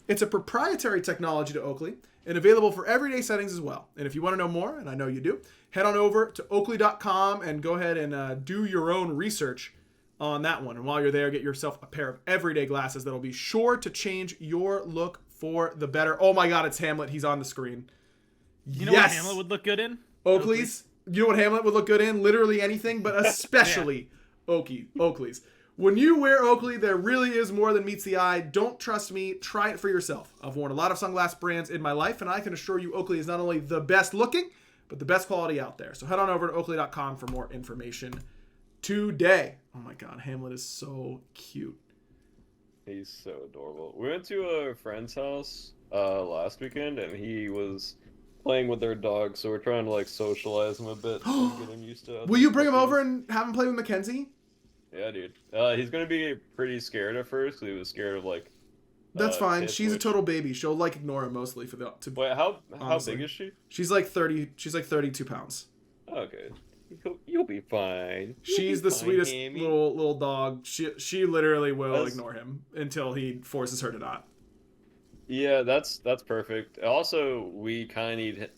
Speaker 1: It's a proprietary technology to Oakley and available for everyday settings as well. And if you want to know more, and I know you do, head on over to Oakley.com and go ahead and do your own research on that one. And while you're there, get yourself a pair of everyday glasses that'll be sure to change your look for the better. Oh my God, it's Hamlet. He's on the screen.
Speaker 3: You know what Hamlet would look good in?
Speaker 1: Oakleys. You know what Hamlet would look good in? Literally anything, but especially Oakleys. When you wear Oakley, there really is more than meets the eye. Don't trust me. Try it for yourself. I've worn a lot of sunglass brands in my life, and I can assure you Oakley is not only the best looking, but the best quality out there. So head on over to Oakley.com for more information today. Oh my God, Hamlet is so cute.
Speaker 2: He's so adorable. We went to a friend's house last weekend, and he was playing with their dog, so we're trying to like socialize him a bit and get him used to.
Speaker 1: Will you bring him over and have him play with Mackenzie?
Speaker 2: Yeah, dude. He's gonna be pretty scared at first. 'Cause he was scared of like.
Speaker 1: That's fine.
Speaker 2: kids,
Speaker 1: She's a
Speaker 2: which-
Speaker 1: total baby. She'll like ignore him mostly for the.
Speaker 2: Wait, how
Speaker 1: honestly.
Speaker 2: big is she?
Speaker 1: She's like 30. She's like 32 pounds.
Speaker 2: Okay, you'll be fine.
Speaker 1: She's the sweetest little dog. She literally will
Speaker 2: That's-
Speaker 1: ignore him until he forces her to not.
Speaker 2: Yeah, that's perfect. Also, we kind of need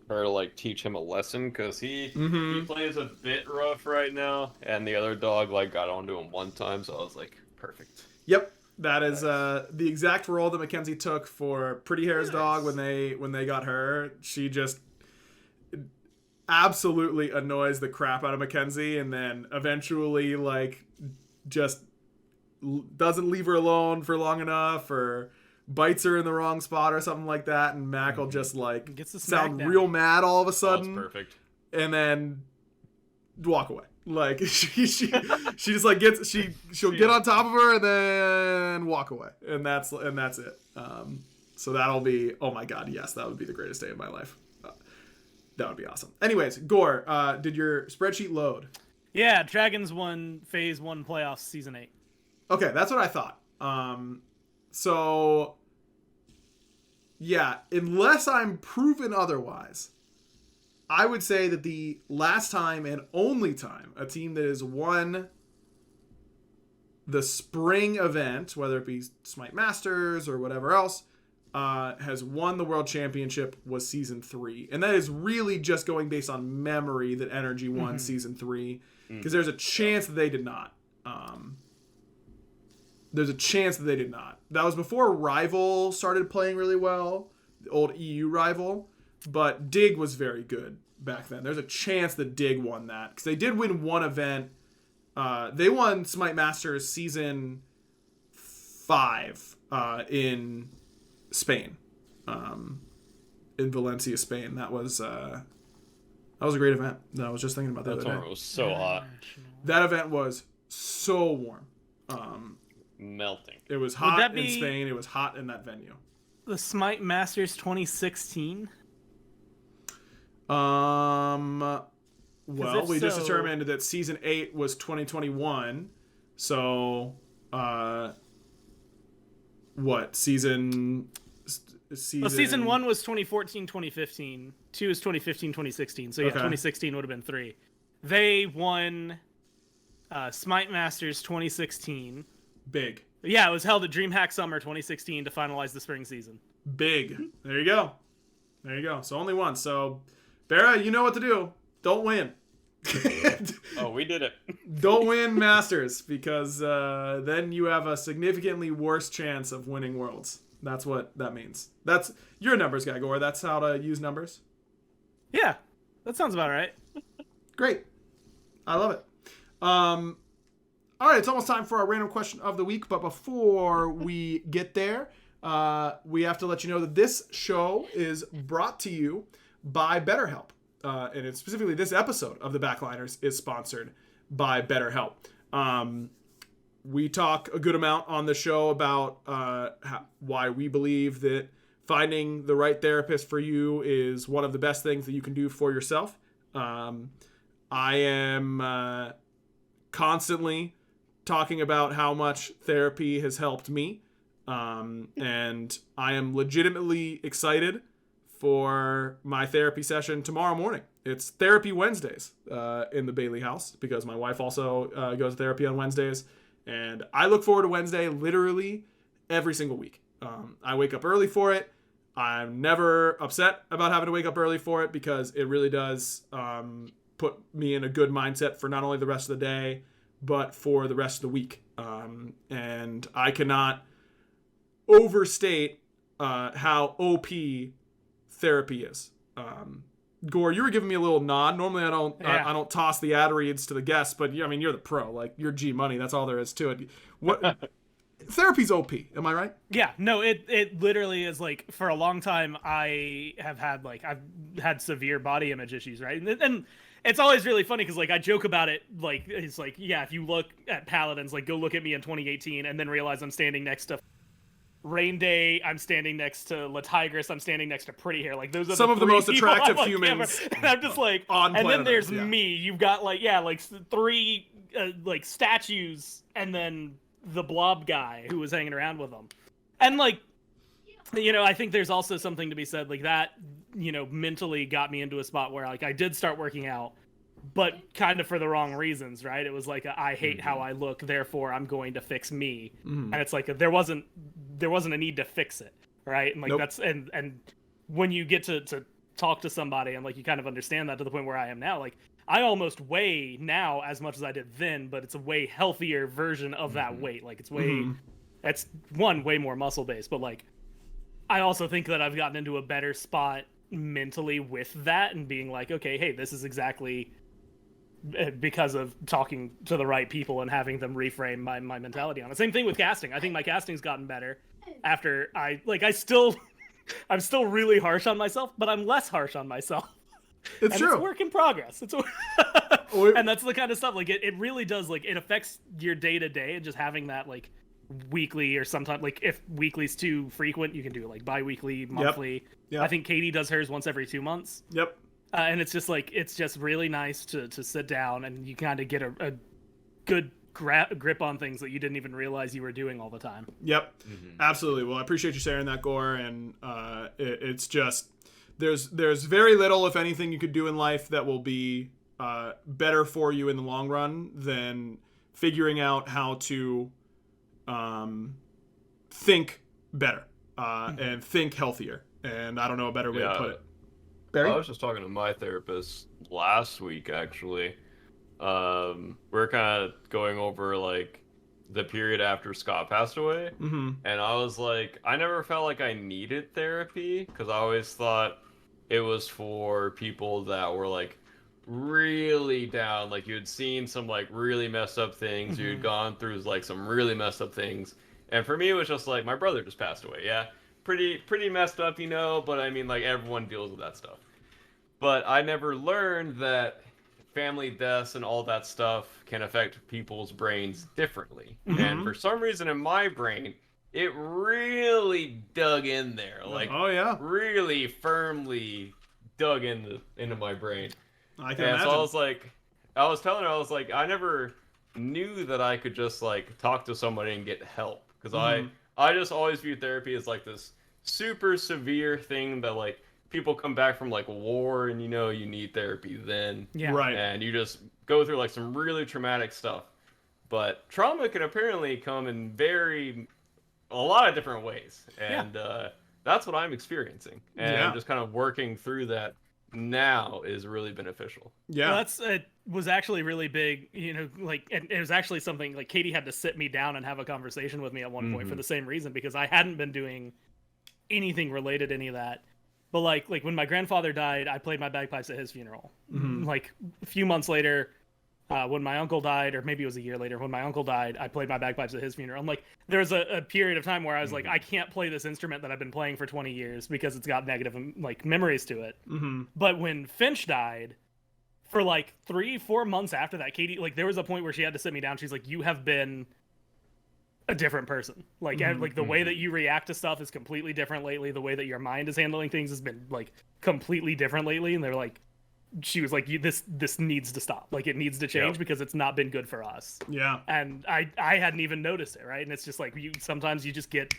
Speaker 2: her to like teach him a lesson because he plays a bit rough right now, and the other dog like got onto him one time, so I was like, perfect.
Speaker 1: Yep, that is the exact role that Mackenzie took for Pretty Hair's dog when they got her. She just absolutely annoys the crap out of Mackenzie, and then eventually like just doesn't leave her alone for long enough, or bites her in the wrong spot or something like that, and Mac will just like
Speaker 3: Gets the
Speaker 1: sound
Speaker 3: smackdown.
Speaker 1: real mad all of a
Speaker 2: That's
Speaker 1: sudden,
Speaker 2: perfect.
Speaker 1: and then walk away. Like she just like she'll get on top of her and then walk away, and that's it. So that'll be, oh my God, yes, that would be the greatest day of my life. That would be awesome. Anyways, Gore, did your spreadsheet load?
Speaker 3: Yeah, Dragons won Phase 1 playoffs season 8.
Speaker 1: Okay, that's what I thought. So yeah, unless I'm proven otherwise, I would say that the last time and only time a team that has won the spring event, whether it be Smite Masters or whatever else, has won the World Championship was Season 3. And that is really just going based on memory that Energy won Season 3. Because there's a chance that they did not. There's a chance that they did not. That was before Rival started playing really well, the old EU Rival. But Dig was very good back then. There's a chance that Dig won that. Because they did win one event. They won Smite Masters Season 5 in Spain. In Valencia, Spain. That was a great event. I was just thinking about that
Speaker 2: That
Speaker 1: other day.
Speaker 2: tournament was so hot.
Speaker 1: That event was so warm.
Speaker 2: Melting.
Speaker 1: It was hot in
Speaker 3: be
Speaker 1: Spain. It was hot in that venue.
Speaker 3: the Smite Masters 2016?
Speaker 1: Well,
Speaker 3: if
Speaker 1: we just
Speaker 3: so-
Speaker 1: determined that Season 8 was 2021. So, what? Season
Speaker 3: Well, Season 1 was 2014, 2015. 2 is 2015, 2016. So yeah,
Speaker 1: Okay.
Speaker 3: 2016 would have been 3. They won Smite Masters 2016.
Speaker 1: Big.
Speaker 3: Yeah, it was held at DreamHack Summer 2016 to finalize the spring season.
Speaker 1: Big. There you go. There you go. So only one. So, Barra, you know what to do. Don't win.
Speaker 2: Oh, we did it.
Speaker 1: Don't win Masters, because then you have a significantly worse chance of winning Worlds. That's what that means. You're a numbers guy, Gore. That's how to use numbers.
Speaker 3: Yeah, that sounds about right.
Speaker 1: Great. I love it. All right, it's almost time for our random question of the week. But before we get there, we have to let you know that this show is brought to you by BetterHelp. And it's specifically this episode of the Backliners is sponsored by BetterHelp. We talk a good amount on the show about why we believe that finding the right therapist for you is one of the best things that you can do for yourself. I am constantly talking about how much therapy has helped me. And I am legitimately excited for my therapy session tomorrow morning. It's Therapy Wednesdays in the Bailey house, because my wife also goes to therapy on Wednesdays. And I look forward to Wednesday literally every single week. I wake up early for it. I'm never upset about having to wake up early for it, because it really does put me in a good mindset for not only the rest of the day, but for the rest of the week. And I cannot overstate how OP therapy is. Gore, you were giving me a little nod. Normally I don't toss the ad reads to the guests, but I mean, you're the pro. Like, you're G Money. That's all there is to it. What therapy's OP, am I right?
Speaker 3: Yeah, no, it literally is. Like, for a long time I've had severe body image issues, right? And it's always really funny because, like, I joke about it, like, it's like, yeah, if you look at Paladins, like, go look at me in 2018 and then realize I'm standing next to Rain Day, I'm standing next to La Tigress, I'm standing next to Pretty Hair. Like, those are
Speaker 1: some of the
Speaker 3: three
Speaker 1: most
Speaker 3: people
Speaker 1: attractive
Speaker 3: on
Speaker 1: humans
Speaker 3: camera. And I'm just like,
Speaker 1: on
Speaker 3: and then
Speaker 1: planet
Speaker 3: there's
Speaker 1: Earth, yeah.
Speaker 3: me. You've got like three like statues, and then the blob guy who was hanging around with them. And like, you know, I think there's also something to be said, like, that, you know, mentally got me into a spot where, like, I did start working out, but kind of for the wrong reasons, right? It was like, I hate how I look, therefore I'm going to fix me. And it's like, there wasn't a need to fix it, right? And like,
Speaker 1: Nope.
Speaker 3: that's, and when you get to talk to somebody and, like, you kind of understand that to the point where I am now, like, I almost weigh now as much as I did then, but it's a way healthier version of that weight. Like, it's way, it's way more muscle based, but like, I also think that I've gotten into a better spot mentally with that and being like, okay, hey, this is exactly because of talking to the right people and having them reframe my mentality on it. Same thing with casting. I think my casting's gotten better after I'm still really harsh on myself, but I'm less harsh on myself.
Speaker 1: It's
Speaker 3: And
Speaker 1: true.
Speaker 3: it's work in progress. And that's the kind of stuff, like, it really does, like, it affects your day to day, and just having that, like, weekly, or sometimes, like, if weekly's too frequent, you can do like bi-weekly, monthly.
Speaker 1: Yep.
Speaker 3: I think Katie does hers once every 2 months.
Speaker 1: Yep.
Speaker 3: And it's just like, it's just really nice to sit down and you kind of get a good grip on things that you didn't even realize you were doing all the time.
Speaker 1: Yep, absolutely. Well, I appreciate you sharing that, Gore, and it's just there's very little, if anything, you could do in life that will be better for you in the long run than figuring out how to think better and think healthier. And I don't know a better way to put it. Barry?
Speaker 2: I was just talking to my therapist last week, actually. We're kind of going over like the period after Scott passed away, and I was like, I never felt like I needed therapy because I always thought it was for people that were like really down, like you had seen some like really messed up things, you had gone through like some really messed up things, and for me it was just like my brother just passed away, pretty messed up, you know, but I mean like everyone deals with that stuff. But I never learned that family deaths and all that stuff can affect people's brains differently. And for some reason in my brain, it really dug in there. Like, really firmly dug into my brain.
Speaker 1: I can imagine.
Speaker 2: So I was telling her, I was like, I never knew that I could just like talk to somebody and get help. Because I just always view therapy as like this super severe thing that like people come back from like war and you know you need therapy then.
Speaker 3: Yeah.
Speaker 1: Right.
Speaker 2: And you just go through like some really traumatic stuff. But trauma can apparently come in a lot of different ways. And that's what I'm experiencing. And just kind of working through that now is really beneficial.
Speaker 1: Yeah.
Speaker 3: Well, it was actually really big, you know, like, and it was actually something like Katie had to sit me down and have a conversation with me at one point for the same reason, because I hadn't been doing anything related to any of that. But like when my grandfather died, I played my bagpipes at his funeral. Like a few months later, when my uncle died, or maybe it was a year later, when my uncle died, I played my bagpipes at his funeral. And like there was a period of time where I was like, I can't play this instrument that I've been playing for 20 years because it's got negative like memories to it. But when Finch died, for like 3-4 months after that, Katie, like there was a point where she had to sit me down. She's like, you have been a different person. Like, like the way that you react to stuff is completely different lately. The way that your mind is handling things has been like completely different lately. And they're like, she was like, this needs to stop. Like it needs to change because it's not been good for us.
Speaker 1: Yeah.
Speaker 3: And I hadn't even noticed it. Right. And it's just like, sometimes you just get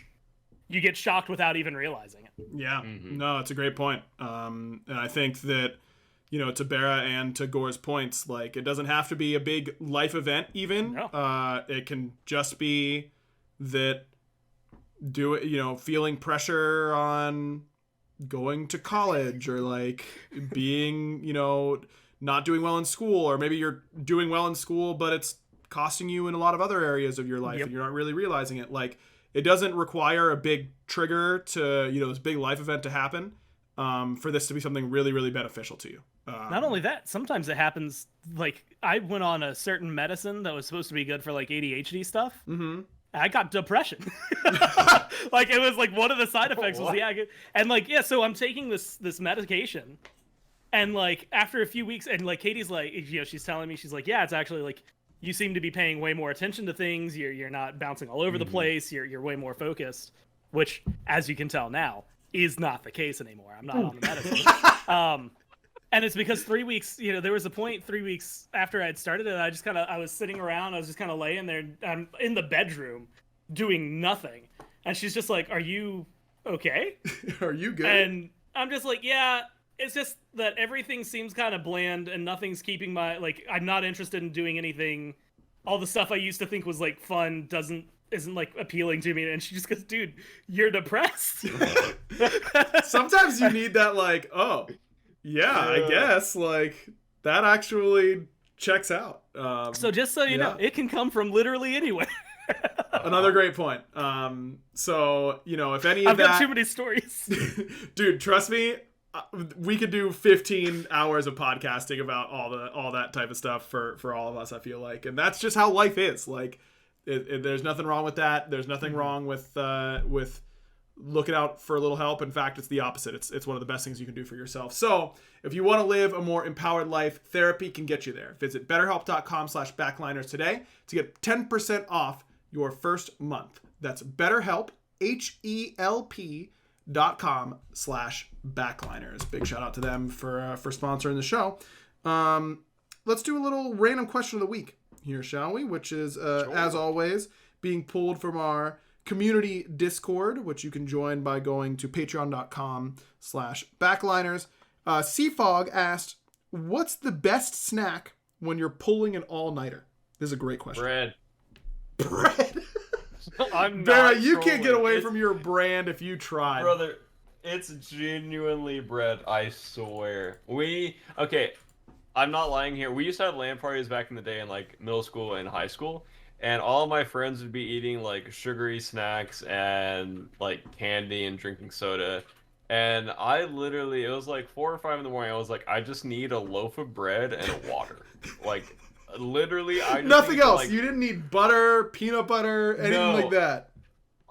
Speaker 3: shocked without even realizing it.
Speaker 1: Yeah. No, it's a great point. And I think that, you know, to Bera and to Gore's points, like it doesn't have to be a big life event even. No. It can just be that feeling pressure on going to college, or like being, you know, not doing well in school, or maybe you're doing well in school but it's costing you in a lot of other areas of your life and you're not really realizing it. Like it doesn't require a big trigger to, you know, this big life event to happen for this to be something really, really beneficial to you.
Speaker 3: Not only that, sometimes it happens, like I went on a certain medicine that was supposed to be good for like ADHD stuff. I got depression. Like it was like one of the side effects was so I'm taking this medication, and like after a few weeks, and like Katie's like, you know, she's telling me, she's like, yeah, it's actually like you seem to be paying way more attention to things. You're not bouncing all over the place. You're way more focused, which, as you can tell now, is not the case anymore. I'm not on the medicine. And it's because 3 weeks, you know, there was a point 3 weeks after I'd started it, I was sitting around, I was just kind of laying there, I'm in the bedroom doing nothing. And she's just like, are you okay?
Speaker 1: Are you good?
Speaker 3: And I'm just like, yeah, it's just that everything seems kind of bland and nothing's keeping like, I'm not interested in doing anything. All the stuff I used to think was like fun isn't like appealing to me. And she just goes, dude, you're depressed.
Speaker 1: Sometimes you need that, like, oh, yeah, I guess like that actually checks out.
Speaker 3: So just so you know, it can come from literally anywhere.
Speaker 1: Another great point. So, you know, if any of
Speaker 3: I've got too many stories.
Speaker 1: Dude, trust me, we could do 15 hours of podcasting about all that type of stuff for all of us, I feel like. And that's just how life is. Like there's nothing wrong with that. There's nothing wrong with looking out for a little help. In fact, it's the opposite. It's one of the best things you can do for yourself. So if you want to live a more empowered life, therapy can get you there. Visit betterhelp.com/backliners today to get 10% off your first month. That's BetterHelp, HELP.com/backliners. Big shout out to them for sponsoring the show. Let's do a little random question of the week. here, shall we? Which is, as always, being pulled from our community Discord, which you can join by going to patreon.com/backliners. Seafog asked, what's the best snack when you're pulling an all-nighter? This is a great question. Bread.
Speaker 2: I'm
Speaker 1: Barra,
Speaker 2: not
Speaker 1: you can't get
Speaker 2: trolling.
Speaker 1: away
Speaker 2: It's-
Speaker 1: from your brand if you tried.
Speaker 2: Brother, it's genuinely bread, I swear. Okay, I'm not lying here. We used to have LAN parties back in the day in like middle school and high school, and all of my friends would be eating like sugary snacks and like candy and drinking soda. And I literally, it was like 4 or 5 in the morning. I was like, I just need a loaf of bread and a water. Like, literally, I just
Speaker 1: Nothing
Speaker 2: need to,
Speaker 1: else.
Speaker 2: like,
Speaker 1: You didn't need butter, peanut butter, anything
Speaker 2: No.
Speaker 1: like that.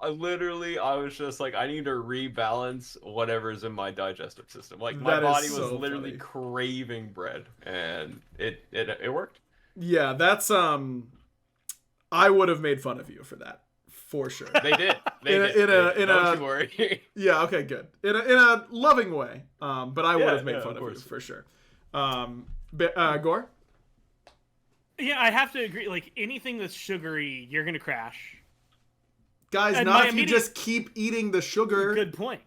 Speaker 2: I was just like, I need to rebalance whatever's in my digestive system. Like, my
Speaker 1: That is
Speaker 2: body was
Speaker 1: so
Speaker 2: literally
Speaker 1: funny.
Speaker 2: craving bread, and it worked.
Speaker 1: Yeah, that's I would have made fun of you for that, for sure.
Speaker 2: They did.
Speaker 1: Don't
Speaker 2: you worry.
Speaker 1: Yeah, okay, good. In a loving way. But I would have made fun
Speaker 2: of
Speaker 1: of you
Speaker 2: course.
Speaker 1: for sure. Gore?
Speaker 3: Yeah, I have to agree. Like anything that's sugary, you're gonna crash.
Speaker 1: Guys,
Speaker 3: And
Speaker 1: not
Speaker 3: my
Speaker 1: if you
Speaker 3: immediate-
Speaker 1: just keep eating the sugar.
Speaker 3: Good point.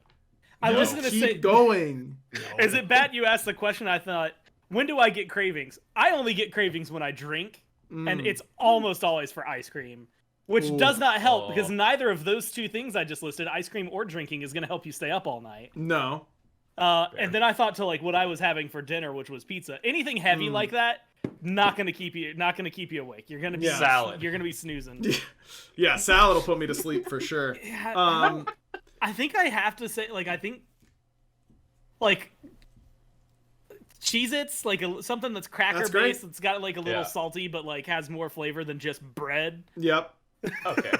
Speaker 3: I
Speaker 2: No.
Speaker 3: was gonna
Speaker 1: Keep
Speaker 3: say,
Speaker 1: going.
Speaker 3: is it bad you asked the question? I thought, when do I get cravings? I only get cravings when I drink, and it's almost always for ice cream, which
Speaker 1: Ooh.
Speaker 3: does not help
Speaker 2: Oh.
Speaker 3: because neither of those two things I just listed, ice cream or drinking, is gonna help you stay up all night.
Speaker 1: No.
Speaker 3: And then I thought to like what I was having for dinner, which was pizza. Anything heavy like that, not gonna keep you awake. You're gonna be
Speaker 1: Yeah.
Speaker 2: Salad.
Speaker 3: You're gonna be snoozing.
Speaker 1: Yeah, salad will put me to sleep for sure.
Speaker 3: Yeah, I think I have to say, like, I think, like, Cheez-Its, like, something that's
Speaker 1: That's great.
Speaker 3: cracker-based, that's got, like, a little
Speaker 2: Yeah.
Speaker 3: salty, but, like, has more flavor than just bread.
Speaker 1: Yep.
Speaker 2: Okay.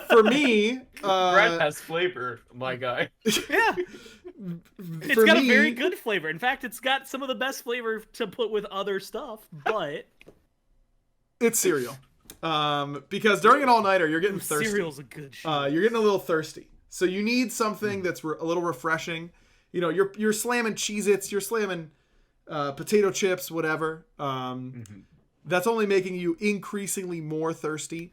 Speaker 1: For me,
Speaker 2: Bread has flavor, my guy.
Speaker 3: Yeah. It's
Speaker 1: for
Speaker 3: got
Speaker 1: me,
Speaker 3: a very good flavor. In fact, it's got some of the best flavor to put with other stuff, but...
Speaker 1: it's cereal. Because during an all-nighter, you're getting thirsty.
Speaker 3: Cereal's a good shit.
Speaker 1: You're getting a little thirsty. So you need something that's a little refreshing. You know, you're slamming Cheez-Its, you're slamming potato chips, whatever. That's only making you increasingly more thirsty.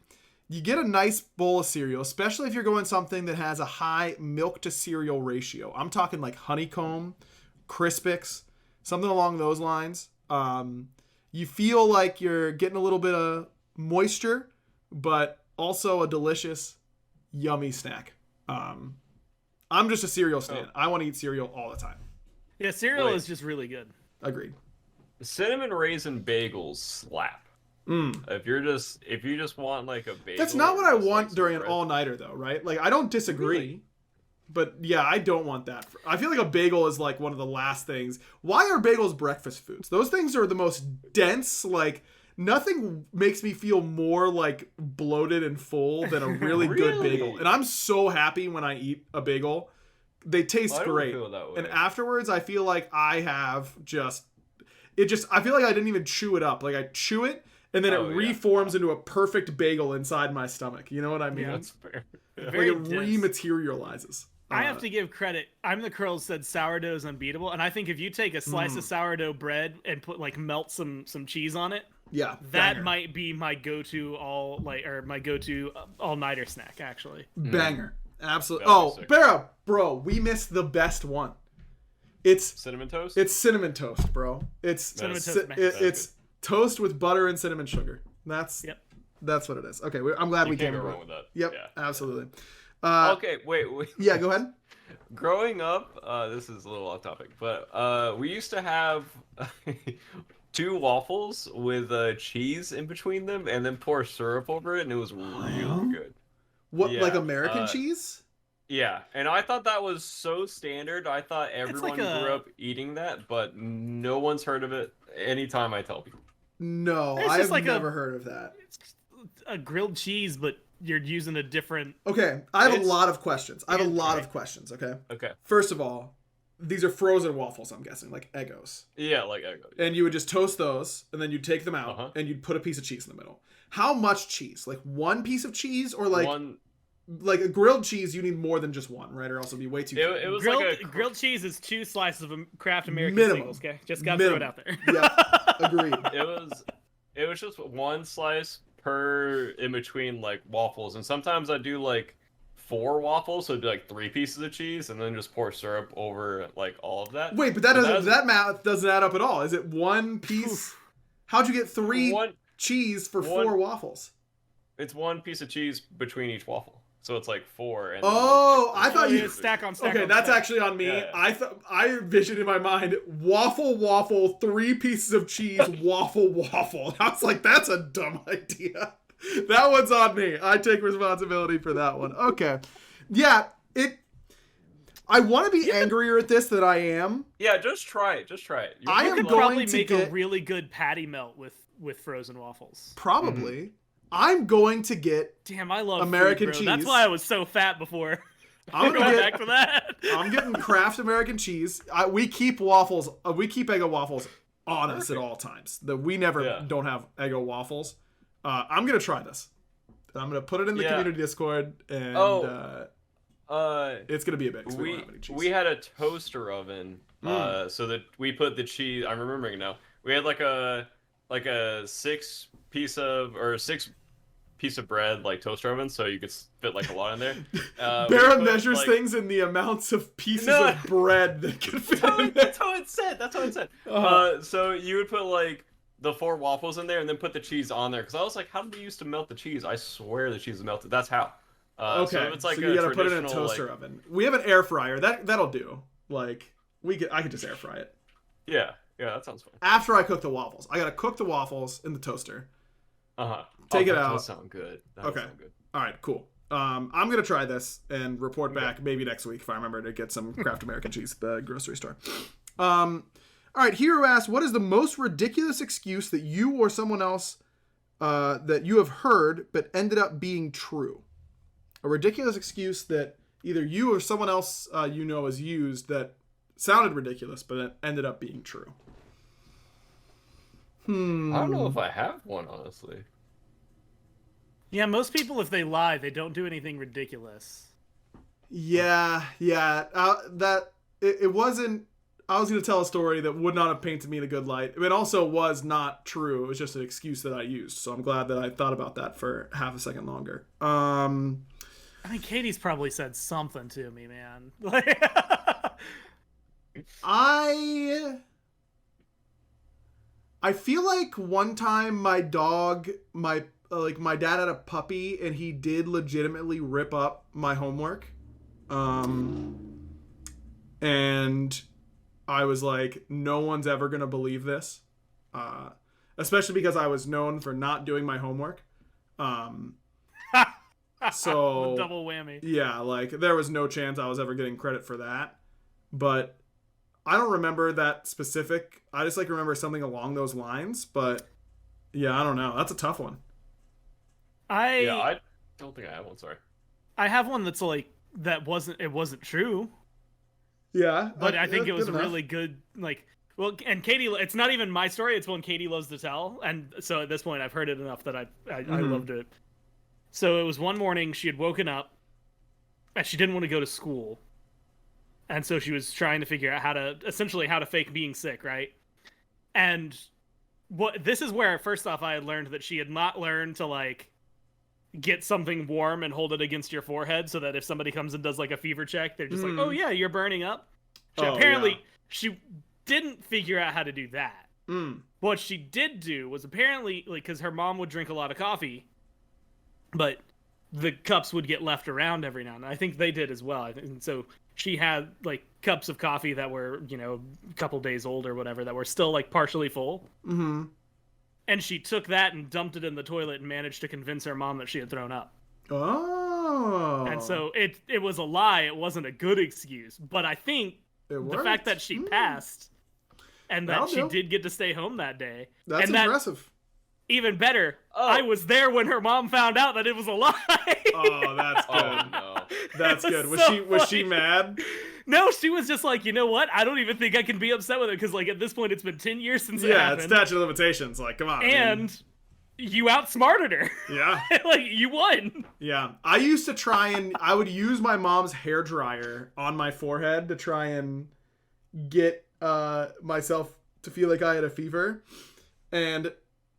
Speaker 1: You get a nice bowl of cereal, especially if you're going something that has a high milk to cereal ratio. I'm talking like Honeycomb, Crispix, something along those lines. You feel like you're getting a little bit of moisture, but also a delicious, yummy snack. I'm just a cereal stan. I want to eat cereal all the time.
Speaker 3: Yeah, cereal
Speaker 2: Wait.
Speaker 3: is just really good.
Speaker 1: Agreed.
Speaker 2: Cinnamon raisin bagels slap. If you just want like a bagel.
Speaker 1: That's not what I
Speaker 2: just,
Speaker 1: want
Speaker 2: like,
Speaker 1: during
Speaker 2: some
Speaker 1: an
Speaker 2: bread.
Speaker 1: all-nighter, though, right? Like, I don't disagree.
Speaker 2: Really?
Speaker 1: But yeah, I don't want that. I feel like a bagel is like one of the last things. Why are bagels breakfast foods? Those things are the most dense. Like, nothing makes me feel more like bloated and full than a really good
Speaker 2: Really?
Speaker 1: bagel. And I'm so happy when I eat a bagel. They taste
Speaker 2: I don't
Speaker 1: great.
Speaker 2: feel that way.
Speaker 1: And afterwards, I feel like I have I feel like I didn't even chew it up. Like, I chew it, and then
Speaker 2: Oh,
Speaker 1: it
Speaker 2: yeah.
Speaker 1: reforms into a perfect bagel inside my stomach. You know what I mean?
Speaker 2: That's fair.
Speaker 1: Like,
Speaker 3: Very
Speaker 1: it
Speaker 3: dense.
Speaker 1: rematerializes.
Speaker 3: I have to give credit. I'm the Curls said sourdough is unbeatable, and I think if you take a slice of sourdough bread and put like melt some cheese on it,
Speaker 1: Yeah,
Speaker 3: that
Speaker 1: banger.
Speaker 3: might be my go-to all-nighter snack actually.
Speaker 1: Banger. Absolutely.
Speaker 2: That would
Speaker 1: Oh,
Speaker 2: be sick.
Speaker 1: Barra, bro, we missed the best one. It's
Speaker 2: Cinnamon toast.
Speaker 1: cinnamon toast, bro. It's
Speaker 3: Cinnamon
Speaker 1: ci-
Speaker 3: toast, man.
Speaker 1: it's toast with butter and cinnamon sugar. That's what it is. Okay, I'm glad
Speaker 2: you
Speaker 1: we
Speaker 2: can't
Speaker 1: came
Speaker 2: go
Speaker 1: up
Speaker 2: wrong
Speaker 1: with
Speaker 2: with that.
Speaker 1: Yep,
Speaker 2: Yeah.
Speaker 1: absolutely.
Speaker 2: Okay, wait.
Speaker 1: Yeah, go ahead.
Speaker 2: Growing up, this is a little off topic, but we used to have 2 waffles with cheese in between them, and then pour syrup over it, and it was really good.
Speaker 1: What,
Speaker 2: Yeah,
Speaker 1: like American cheese?
Speaker 2: Yeah, and I thought that was so standard. I thought everyone
Speaker 3: like a-
Speaker 2: grew up eating that, but no one's heard of it anytime I tell people.
Speaker 1: No,
Speaker 3: It's
Speaker 1: I
Speaker 3: just
Speaker 1: have
Speaker 3: like
Speaker 1: never heard of that.
Speaker 3: It's a grilled cheese, but you're using a different.
Speaker 1: Okay, I have a
Speaker 2: It's-
Speaker 1: lot of questions. Okay?
Speaker 2: Okay.
Speaker 1: First of all, these are frozen waffles, I'm guessing, like Eggos.
Speaker 2: Yeah, like Eggo.
Speaker 1: And you would just toast those, and then you'd take them out,
Speaker 2: Uh-huh.
Speaker 1: and you'd put a piece of cheese in the middle. How much cheese? Like one piece of cheese, or like
Speaker 2: One.
Speaker 1: like a grilled cheese? You need more than just one, right? Or else it'd be way too.
Speaker 2: It was
Speaker 3: Grilled,
Speaker 2: like a
Speaker 3: grilled cheese is 2 slices of Kraft American
Speaker 1: Minimum.
Speaker 3: singles. Okay, just gotta throw it
Speaker 1: Minimum.
Speaker 3: out there.
Speaker 1: Yeah, agreed.
Speaker 2: It was there's just one slice per in between like waffles, and sometimes I do like 4 waffles, so it'd be like 3 pieces of cheese, and then just pour syrup over like all of that.
Speaker 1: Wait, but that math doesn't add up at all. Is it one piece? How'd you get 3 cheese for 4 waffles?
Speaker 2: It's 1 piece of cheese between each waffle, so it's like 4. And
Speaker 1: oh, I thought you
Speaker 3: stack on stack.
Speaker 1: Okay,
Speaker 3: on
Speaker 1: that's
Speaker 3: stack.
Speaker 1: actually on me.
Speaker 2: Yeah.
Speaker 1: I envisioned in my mind waffle, 3 pieces of cheese, waffle. I was like, that's a dumb idea. That one's on me. I take responsibility for that one. Okay, yeah, I want to be angrier at this than I am.
Speaker 2: Yeah, just try it.
Speaker 3: You could probably make a really good patty melt with frozen waffles.
Speaker 1: Probably.
Speaker 2: Mm-hmm.
Speaker 1: I'm going to get.
Speaker 3: Damn, I love
Speaker 1: American
Speaker 3: food, bro.
Speaker 1: cheese.
Speaker 3: That's why I was so fat before.
Speaker 1: I'm
Speaker 3: going back for that.
Speaker 1: I'm getting Kraft American cheese. We keep waffles. We keep Eggo waffles on us at all times. We never don't have Eggo waffles. I'm gonna try this. I'm gonna put it in the community Discord, and it's gonna be a big.
Speaker 2: We had a toaster oven, so that we put the cheese. I'm remembering now. We had like a 6 piece of bread like toaster oven, so you could fit like a lot in there.
Speaker 1: Barra measures things in the amounts of pieces of bread that can fit.
Speaker 2: That's how it said. So you would put like the 4 waffles in there, and then put the cheese on there. Because I was like, how did they used to melt the cheese? I swear the cheese is melted. That's how.
Speaker 1: Okay,
Speaker 2: so it's like
Speaker 1: you gotta put it in a toaster oven. We have an air fryer. That'll do. Like I could just air fry it.
Speaker 2: Yeah, that sounds fun.
Speaker 1: After I cook the waffles, I gotta cook the waffles in the toaster. Take it out.
Speaker 2: That does sound good.
Speaker 1: Okay. All right. Cool. I'm gonna try this and report back maybe next week if I remember to get some Kraft American cheese at the grocery store. All right. Hero asks, what is the most ridiculous excuse that you or someone else that you have heard but ended up being true? A ridiculous excuse that either you or someone else has used that sounded ridiculous but it ended up being true.
Speaker 2: I don't know if I have one, honestly.
Speaker 3: Yeah, most people, if they lie, they don't do anything ridiculous.
Speaker 1: Yeah. It wasn't. I was going to tell a story that would not have painted me in a good light. It also was not true. It was just an excuse that I used. So I'm glad that I thought about that for half a second longer.
Speaker 3: I mean, Katie's probably said something to me, man.
Speaker 1: I feel like one time my dad had a puppy and he did legitimately rip up my homework. And I was like, no one's ever going to believe this. Especially because I was known for not doing my homework. So
Speaker 3: the double whammy.
Speaker 1: Yeah, like there was no chance I was ever getting credit for that. But I don't remember that specific. I just remember something along those lines. But yeah, I don't know. That's a tough one.
Speaker 2: I don't think I have one. Sorry.
Speaker 3: I have one that's like it wasn't true.
Speaker 1: Yeah,
Speaker 3: but I think it was a really good Well, and Katie, it's not even my story. It's one Katie loves to tell, and so at this point, I've heard it enough that I loved it. So it was one morning she had woken up, and she didn't want to go to school, and so she was trying to figure out how to fake being sick, right? And this is where first off I had learned that she had not learned to get something warm and hold it against your forehead so that if somebody comes and does a fever check, they're just like, oh yeah, you're burning up. She didn't figure out how to do that. What she did do was apparently because her mom would drink a lot of coffee, but the cups would get left around every now and then. I think they did as well. And so she had cups of coffee that were a couple days old or whatever that were still partially full.
Speaker 1: Mm-hmm.
Speaker 3: And she took that and dumped it in the toilet and managed to convince her mom that she had thrown up.
Speaker 1: Oh.
Speaker 3: And so it was a lie. It wasn't a good excuse. But I think the fact that she passed and that she did get to stay home that day.
Speaker 1: That's impressive.
Speaker 3: Even better, I was there when her mom found out that it was a lie.
Speaker 1: Oh, that's good.
Speaker 2: Oh, no.
Speaker 1: That's good. Was she mad?
Speaker 3: No, she was just like, you know what? I don't even think I can be upset with it because, at this point, it's been 10 years since it happened.
Speaker 1: Yeah, it's statute of limitations. Come on.
Speaker 3: And you outsmarted her.
Speaker 1: Yeah.
Speaker 3: You won.
Speaker 1: Yeah. I used to I would use my mom's hairdryer on my forehead to try and get myself to feel like I had a fever. And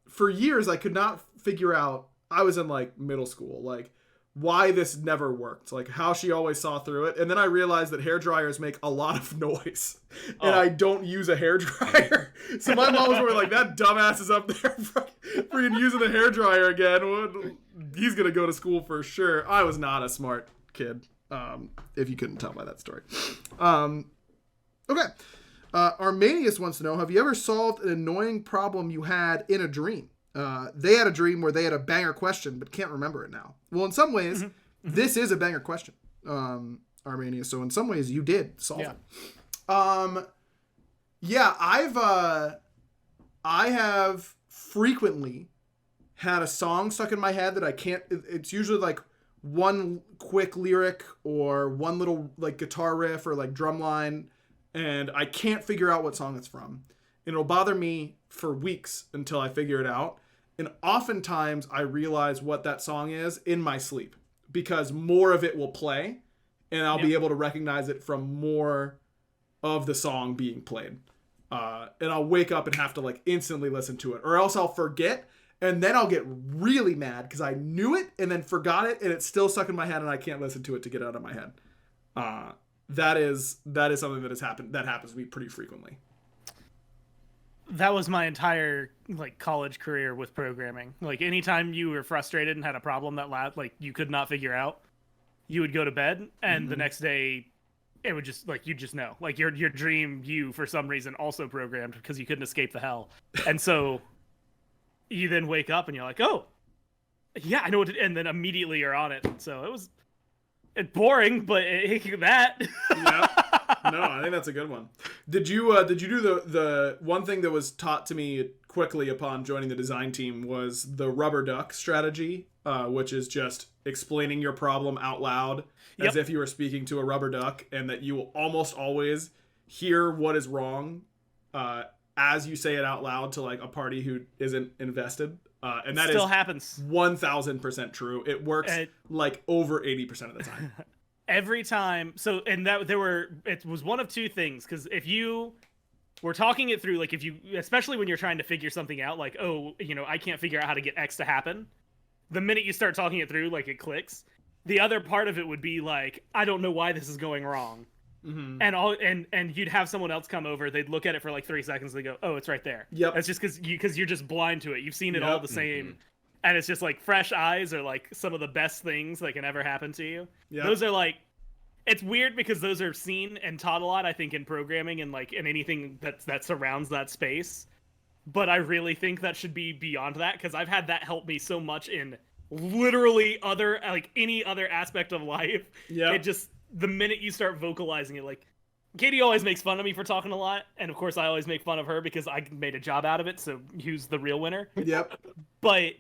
Speaker 1: for years I could not figure out, I was in like middle school, like why this never worked, like how she always saw through it. And then I realized that hair dryers make a lot of noise and I don't use a hair dryer. So my mom was like, that dumbass is up there freaking using the hair dryer again. He's going to go to school for sure. I was not a smart kid, if you couldn't tell by that story. Okay. Armanius wants to know, have you ever solved an annoying problem you had in a dream? They had a dream where they had a banger question, but can't remember it now. Well, in some ways, this is a banger question, Armanius. So in some ways, you did solve it. Yeah, I have frequently had a song stuck in my head that I can't. It's usually like one quick lyric or one little like guitar riff or like drum line, and I can't figure out what song it's from. And it'll bother me for weeks until I figure it out. And oftentimes I realize what that song is in my sleep because more of it will play and I'll be able to recognize it from more of the song being played. And I'll wake up and have to like instantly listen to it, or else I'll forget and then I'll get really mad because I knew it and then forgot it and it's still stuck in my head and I can't listen to it to get out of my head. That is something that happens to me pretty frequently.
Speaker 3: That was my entire like college career with programming. Like anytime you were frustrated and had a problem that like you could not figure out, you would go to bed and the next day it would just like, you just know, like your dream, you for some reason also programmed because you couldn't escape the hell. And so you then wake up and you're like, oh yeah, I know what to, and then immediately you're on it. So it's boring, but that.
Speaker 1: Yeah. No, I think that's a good one. Did you do the one thing that was taught to me quickly upon joining the design team was the rubber duck strategy, which is just explaining your problem out loud as if you were speaking to a rubber duck, and that you will almost always hear what is wrong as you say it out loud to like a party who isn't invested. And that
Speaker 3: still
Speaker 1: is
Speaker 3: happens
Speaker 1: 1000% true. It works like over 80% of the time.
Speaker 3: Every time. So, and that it was one of two things. Because if you were talking it through, like if you, especially when you're trying to figure something out, like, oh, I can't figure out how to get X to happen. The minute you start talking it through, like it clicks. The other part of it would be like, I don't know why this is going wrong. Mm-hmm. And you'd have someone else come over. They'd look at it for like 3 seconds. They go, oh, it's right there. Yep. It's just because you're just blind to it. You've seen it all the same. Mm-hmm. And it's just like fresh eyes are like some of the best things that can ever happen to you. Yep. Those are like, it's weird because those are seen and taught a lot, I think, in programming and like in anything that surrounds that space. But I really think that should be beyond that, because I've had that help me so much in literally any other aspect of life. Yeah. It just, the minute you start vocalizing it, like Katie always makes fun of me for talking a lot, and of course I always make fun of her because I made a job out of it, so who's the real winner? Yep. But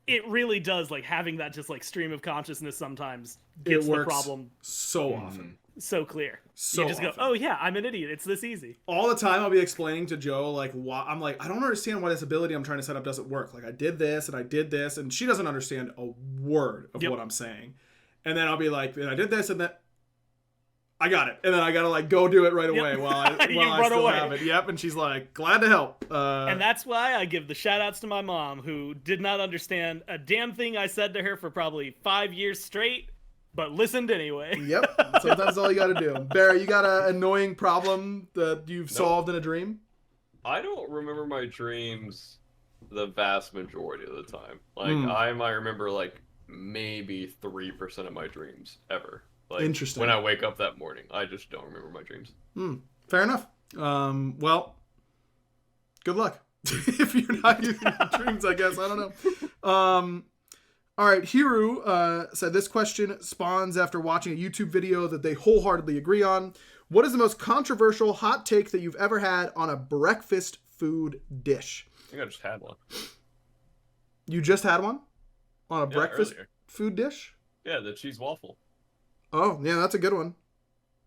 Speaker 3: it really does, like, having that just like stream of consciousness sometimes gets the problem
Speaker 1: so often.
Speaker 3: So clear.
Speaker 1: So
Speaker 3: you just
Speaker 1: often.
Speaker 3: Go, oh yeah, I'm an idiot. It's this easy.
Speaker 1: All the time I'll be explaining to Joe, like, why I'm like, I don't understand why this ability I'm trying to set up doesn't work. Like, I did this and I did this, and she doesn't understand a word of what I'm saying. And then I'll be like, and I did this, and then I got it. And then I gotta like go do it right away while I still have it. Yep. And she's like, glad to help.
Speaker 3: And that's why I give the shout outs to my mom, who did not understand a damn thing I said to her for probably 5 years straight, but listened anyway.
Speaker 1: Yep. Sometimes that's all you gotta do. Barry, you got an annoying problem that you've solved in a dream?
Speaker 2: I don't remember my dreams the vast majority of the time. Like I might remember like maybe 3% of my dreams ever. Like,
Speaker 1: interesting.
Speaker 2: When I wake up that morning, I just don't remember my dreams.
Speaker 1: Fair enough. Well, good luck. If you're not using your dreams, I guess. I don't know. All right. Hiru said this question spawns after watching a YouTube video that they wholeheartedly agree on. What is the most controversial hot take that you've ever had on a breakfast food dish?
Speaker 2: I think I just had one.
Speaker 1: You just had one? On a breakfast food dish?
Speaker 2: Yeah, the cheese waffle.
Speaker 1: Oh, yeah, that's a good one.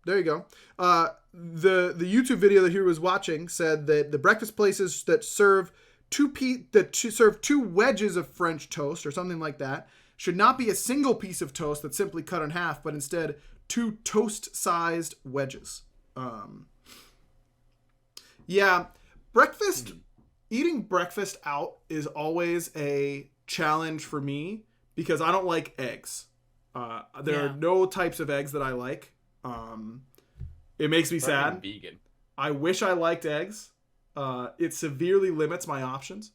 Speaker 1: There you go. The YouTube video that he was watching said that the breakfast places that serve two wedges of French toast or something like that should not be a single piece of toast that's simply cut in half, but instead 2 toast-sized wedges. Yeah, breakfast eating breakfast out is always a challenge for me because I don't like eggs. There are no types of eggs that I like. It makes me sad.
Speaker 2: Vegan.
Speaker 1: I wish I liked eggs. It severely limits my options.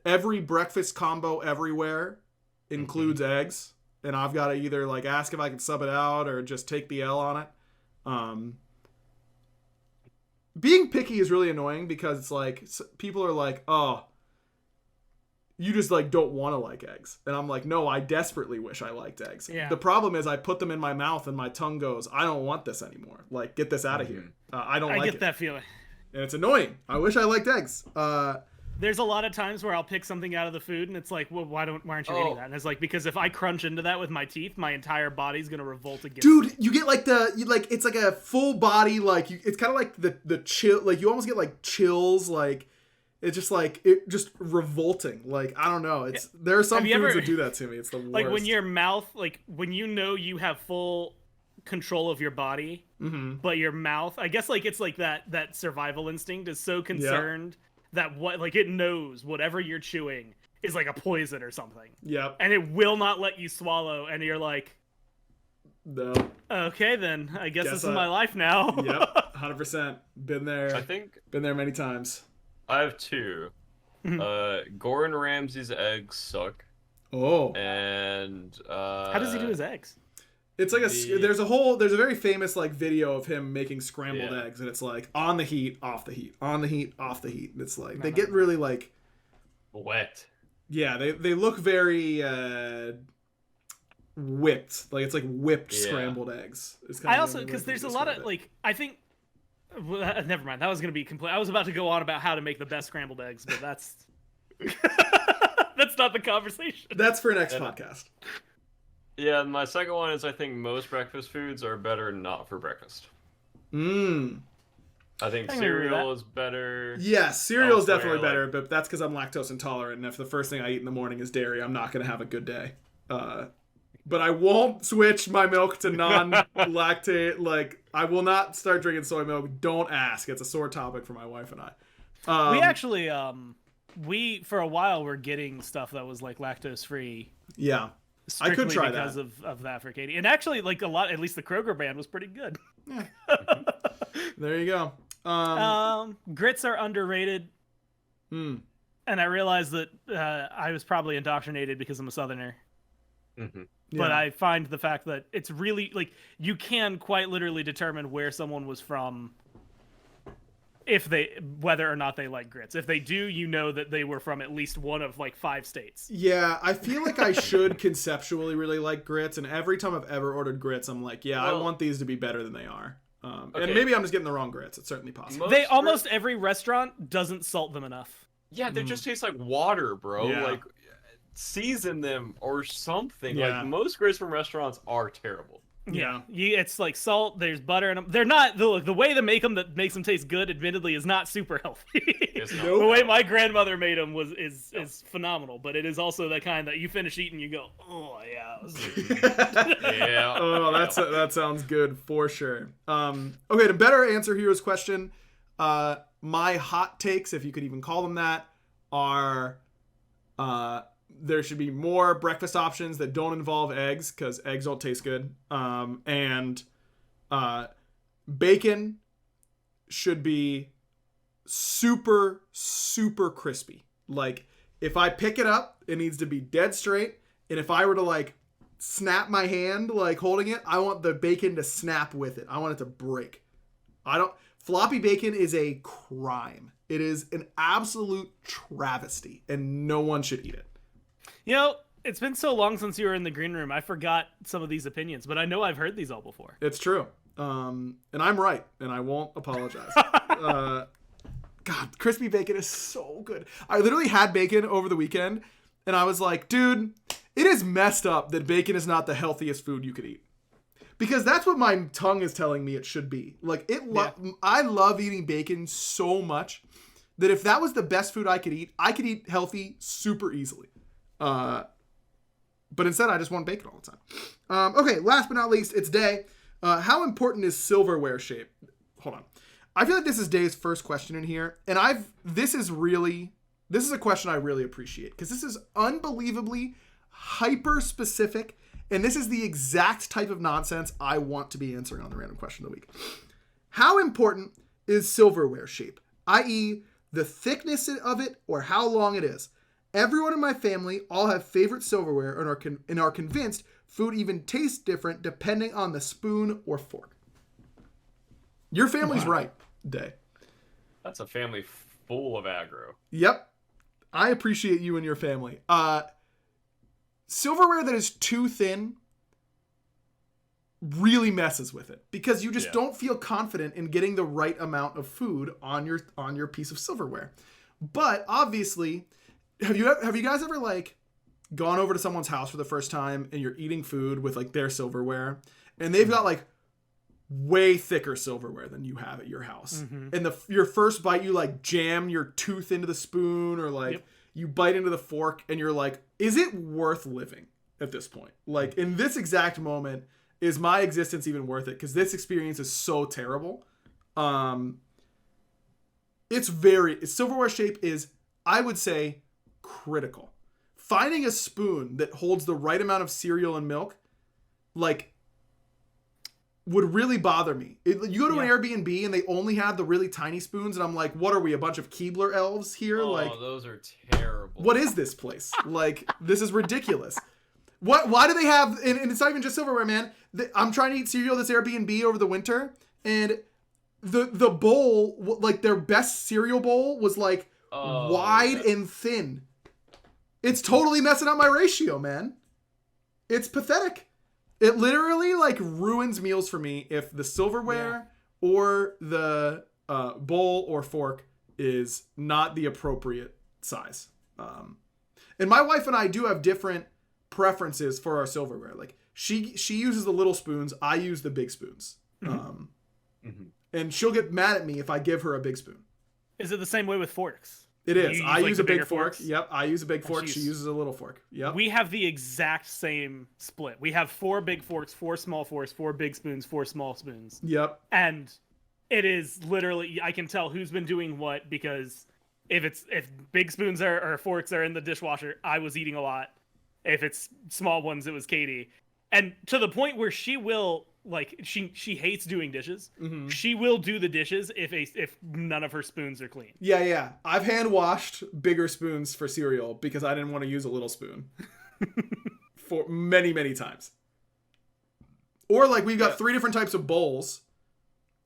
Speaker 1: Every breakfast combo everywhere includes eggs, and I've got to either like ask if I can sub it out or just take the L on it. Being picky is really annoying because it's like people are like, oh, you just like don't want to like eggs. And I'm like, no, I desperately wish I liked eggs.
Speaker 3: Yeah.
Speaker 1: The problem is I put them in my mouth and my tongue goes, I don't want this anymore. Like, get this out of here. I don't like it.
Speaker 3: I get that feeling.
Speaker 1: And it's annoying. I wish I liked eggs.
Speaker 3: There's a lot of times where I'll pick something out of the food and it's like, well, why aren't you eating that? And it's like, because if I crunch into that with my teeth, my entire body's gonna revolt against
Speaker 1: Dude,
Speaker 3: it.
Speaker 1: you get like it's like a full body, like it's kind of like the chill, like you almost get like chills, like it's just revolting. Like, I don't know. There are some foods that do that to me. It's the worst.
Speaker 3: Like when your mouth, like when you know you have full control of your body, but your mouth, I guess like it's like that survival instinct is so concerned that it knows whatever you're chewing is like a poison or something.
Speaker 1: Yep.
Speaker 3: And it will not let you swallow, and you're like,
Speaker 1: no.
Speaker 3: Okay, then I guess this is my life now.
Speaker 1: Yep. 100%. Been there. Been there many times.
Speaker 2: I have two. Gordon Ramsay's eggs suck.
Speaker 1: Oh.
Speaker 2: And
Speaker 3: how does he do his eggs?
Speaker 1: It's like there's a very famous like video of him making scrambled eggs, and it's like on the heat, off the heat, on the heat, off the heat. And it's like they get really like
Speaker 2: wet.
Speaker 1: Yeah, they look very whipped. Like it's like whipped scrambled eggs.
Speaker 3: I also, because there's a lot of like, I think, well, never mind. That was gonna be complete. I was about to go on about how to make the best scrambled eggs, but that's that's not the conversation.
Speaker 1: That's for next podcast.
Speaker 2: Yeah, my second one is I think most breakfast foods are better not for breakfast. I think cereal is better.
Speaker 1: Yes, cereal is definitely better, but that's because I'm lactose intolerant, and if the first thing I eat in the morning is dairy, I'm not going to have a good day. But I won't switch my milk to non-lactate. Like, I will not start drinking soy milk. Don't ask. It's a sore topic for my wife and I.
Speaker 3: We actually, for a while, were getting stuff that was like lactose-free.
Speaker 1: Yeah. I could try
Speaker 3: because of that for Katie. And actually, like a lot, at least the Kroger brand was pretty good.
Speaker 1: Yeah. There you go.
Speaker 3: Grits are underrated.
Speaker 1: Hmm.
Speaker 3: And I realized that I was probably indoctrinated because I'm a Southerner.
Speaker 2: Mm-hmm.
Speaker 3: But I find the fact that it's really, like, you can quite literally determine where someone was from whether or not they like grits. If they do, you know that they were from at least one of like 5 states.
Speaker 1: Yeah, I feel like I should conceptually really like grits, and every time I've ever ordered grits, I'm like, I want these to be better than they are. And maybe I'm just getting the wrong grits. It's certainly possible.
Speaker 3: Almost every restaurant doesn't salt them enough.
Speaker 2: Yeah, they just taste like water, bro.
Speaker 1: Yeah.
Speaker 2: Like, season them or something.
Speaker 1: Yeah.
Speaker 2: Like, most grits from restaurants are terrible.
Speaker 3: Yeah, it's like salt. There's butter in them. They're not the way they make them that makes them taste good. Admittedly, is not super healthy. The way my grandmother made them is phenomenal, but it is also the kind that you finish eating, you go, oh yeah,
Speaker 2: yeah.
Speaker 1: Oh, that sounds good for sure. Okay, to better answer Hero's question, my hot takes, if you could even call them that, are there should be more breakfast options that don't involve eggs, because eggs don't taste good. And bacon should be super, super crispy. Like, if I pick it up, it needs to be dead straight. And if I were to, like, snap my hand, like, holding it, I want the bacon to snap with it. I want it to break. Floppy bacon is a crime. It is an absolute travesty, and no one should eat it.
Speaker 3: You know, it's been so long since you were in the green room, I forgot some of these opinions, but I know I've heard these all before.
Speaker 1: It's true. And I'm right, and I won't apologize. God, crispy bacon is so good. I literally had bacon over the weekend, and I was like, dude, it is messed up that bacon is not the healthiest food you could eat. Because that's what my tongue is telling me it should be. Like, I love eating bacon so much that if that was the best food I could eat healthy super easily. But instead, I just want bacon all the time. Okay, last but not least, it's day. How important is silverware shape? Hold on. I feel like this is Dave's first question in here, and this is a question I really appreciate because this is unbelievably hyper specific, and this is the exact type of nonsense I want to be answering on the random question of the week. How important is silverware shape, i.e., the thickness of it or how long it is? Everyone in my family all have favorite silverware and are convinced food even tastes different depending on the spoon or fork. Your family's right, Day.
Speaker 2: That's a family full of aggro.
Speaker 1: Yep. I appreciate you and your family. Silverware that is too thin really messes with it because you just don't feel confident in getting the right amount of food on your piece of silverware. But obviously, have you guys ever like gone over to someone's house for the first time and you're eating food with like their silverware and they've got like way thicker silverware than you have at your house. Mm-hmm. And your first bite, you like jam your tooth into the spoon or like you bite into the fork and you're like, is it worth living at this point? Like in this exact moment, is my existence even worth it? Because this experience is so terrible. Silverware shape is, I would say, critical. Finding a spoon that holds the right amount of cereal and milk, like, would really bother me. You go to an Airbnb and they only have the really tiny spoons, and I'm like, what are we, a bunch of Keebler elves here?
Speaker 2: Oh,
Speaker 1: like,
Speaker 2: those are terrible.
Speaker 1: What is this place? Like, this is ridiculous. Why do they have, and it's not even just silverware, man. I'm trying to eat cereal at this Airbnb over the winter, and the bowl, like their best cereal bowl was like wide and thin. It's totally messing up my ratio, man. It's pathetic. It literally like ruins meals for me if the silverware or the bowl or fork is not the appropriate size. And my wife and I do have different preferences for our silverware. Like she uses the little spoons, I use the big spoons. And she'll get mad at me if I give her a big spoon.
Speaker 3: Is it the same way with forks?
Speaker 1: It is. I use a big fork.
Speaker 3: Forks?
Speaker 1: Yep. I use a big fork. She uses a little fork. Yep.
Speaker 3: We have the exact same split. We have 4 big forks, 4 small forks, 4 big spoons, 4 small spoons.
Speaker 1: Yep.
Speaker 3: And it is literally, I can tell who's been doing what, because if big spoons or forks are in the dishwasher, I was eating a lot. If it's small ones, it was Katie. And to the point where she will, like, she hates doing dishes. Mm-hmm. She will do the dishes if none of her spoons are clean.
Speaker 1: Yeah. I've hand washed bigger spoons for cereal because I didn't want to use a little spoon for many, many times. Or like we've got 3 different types of bowls,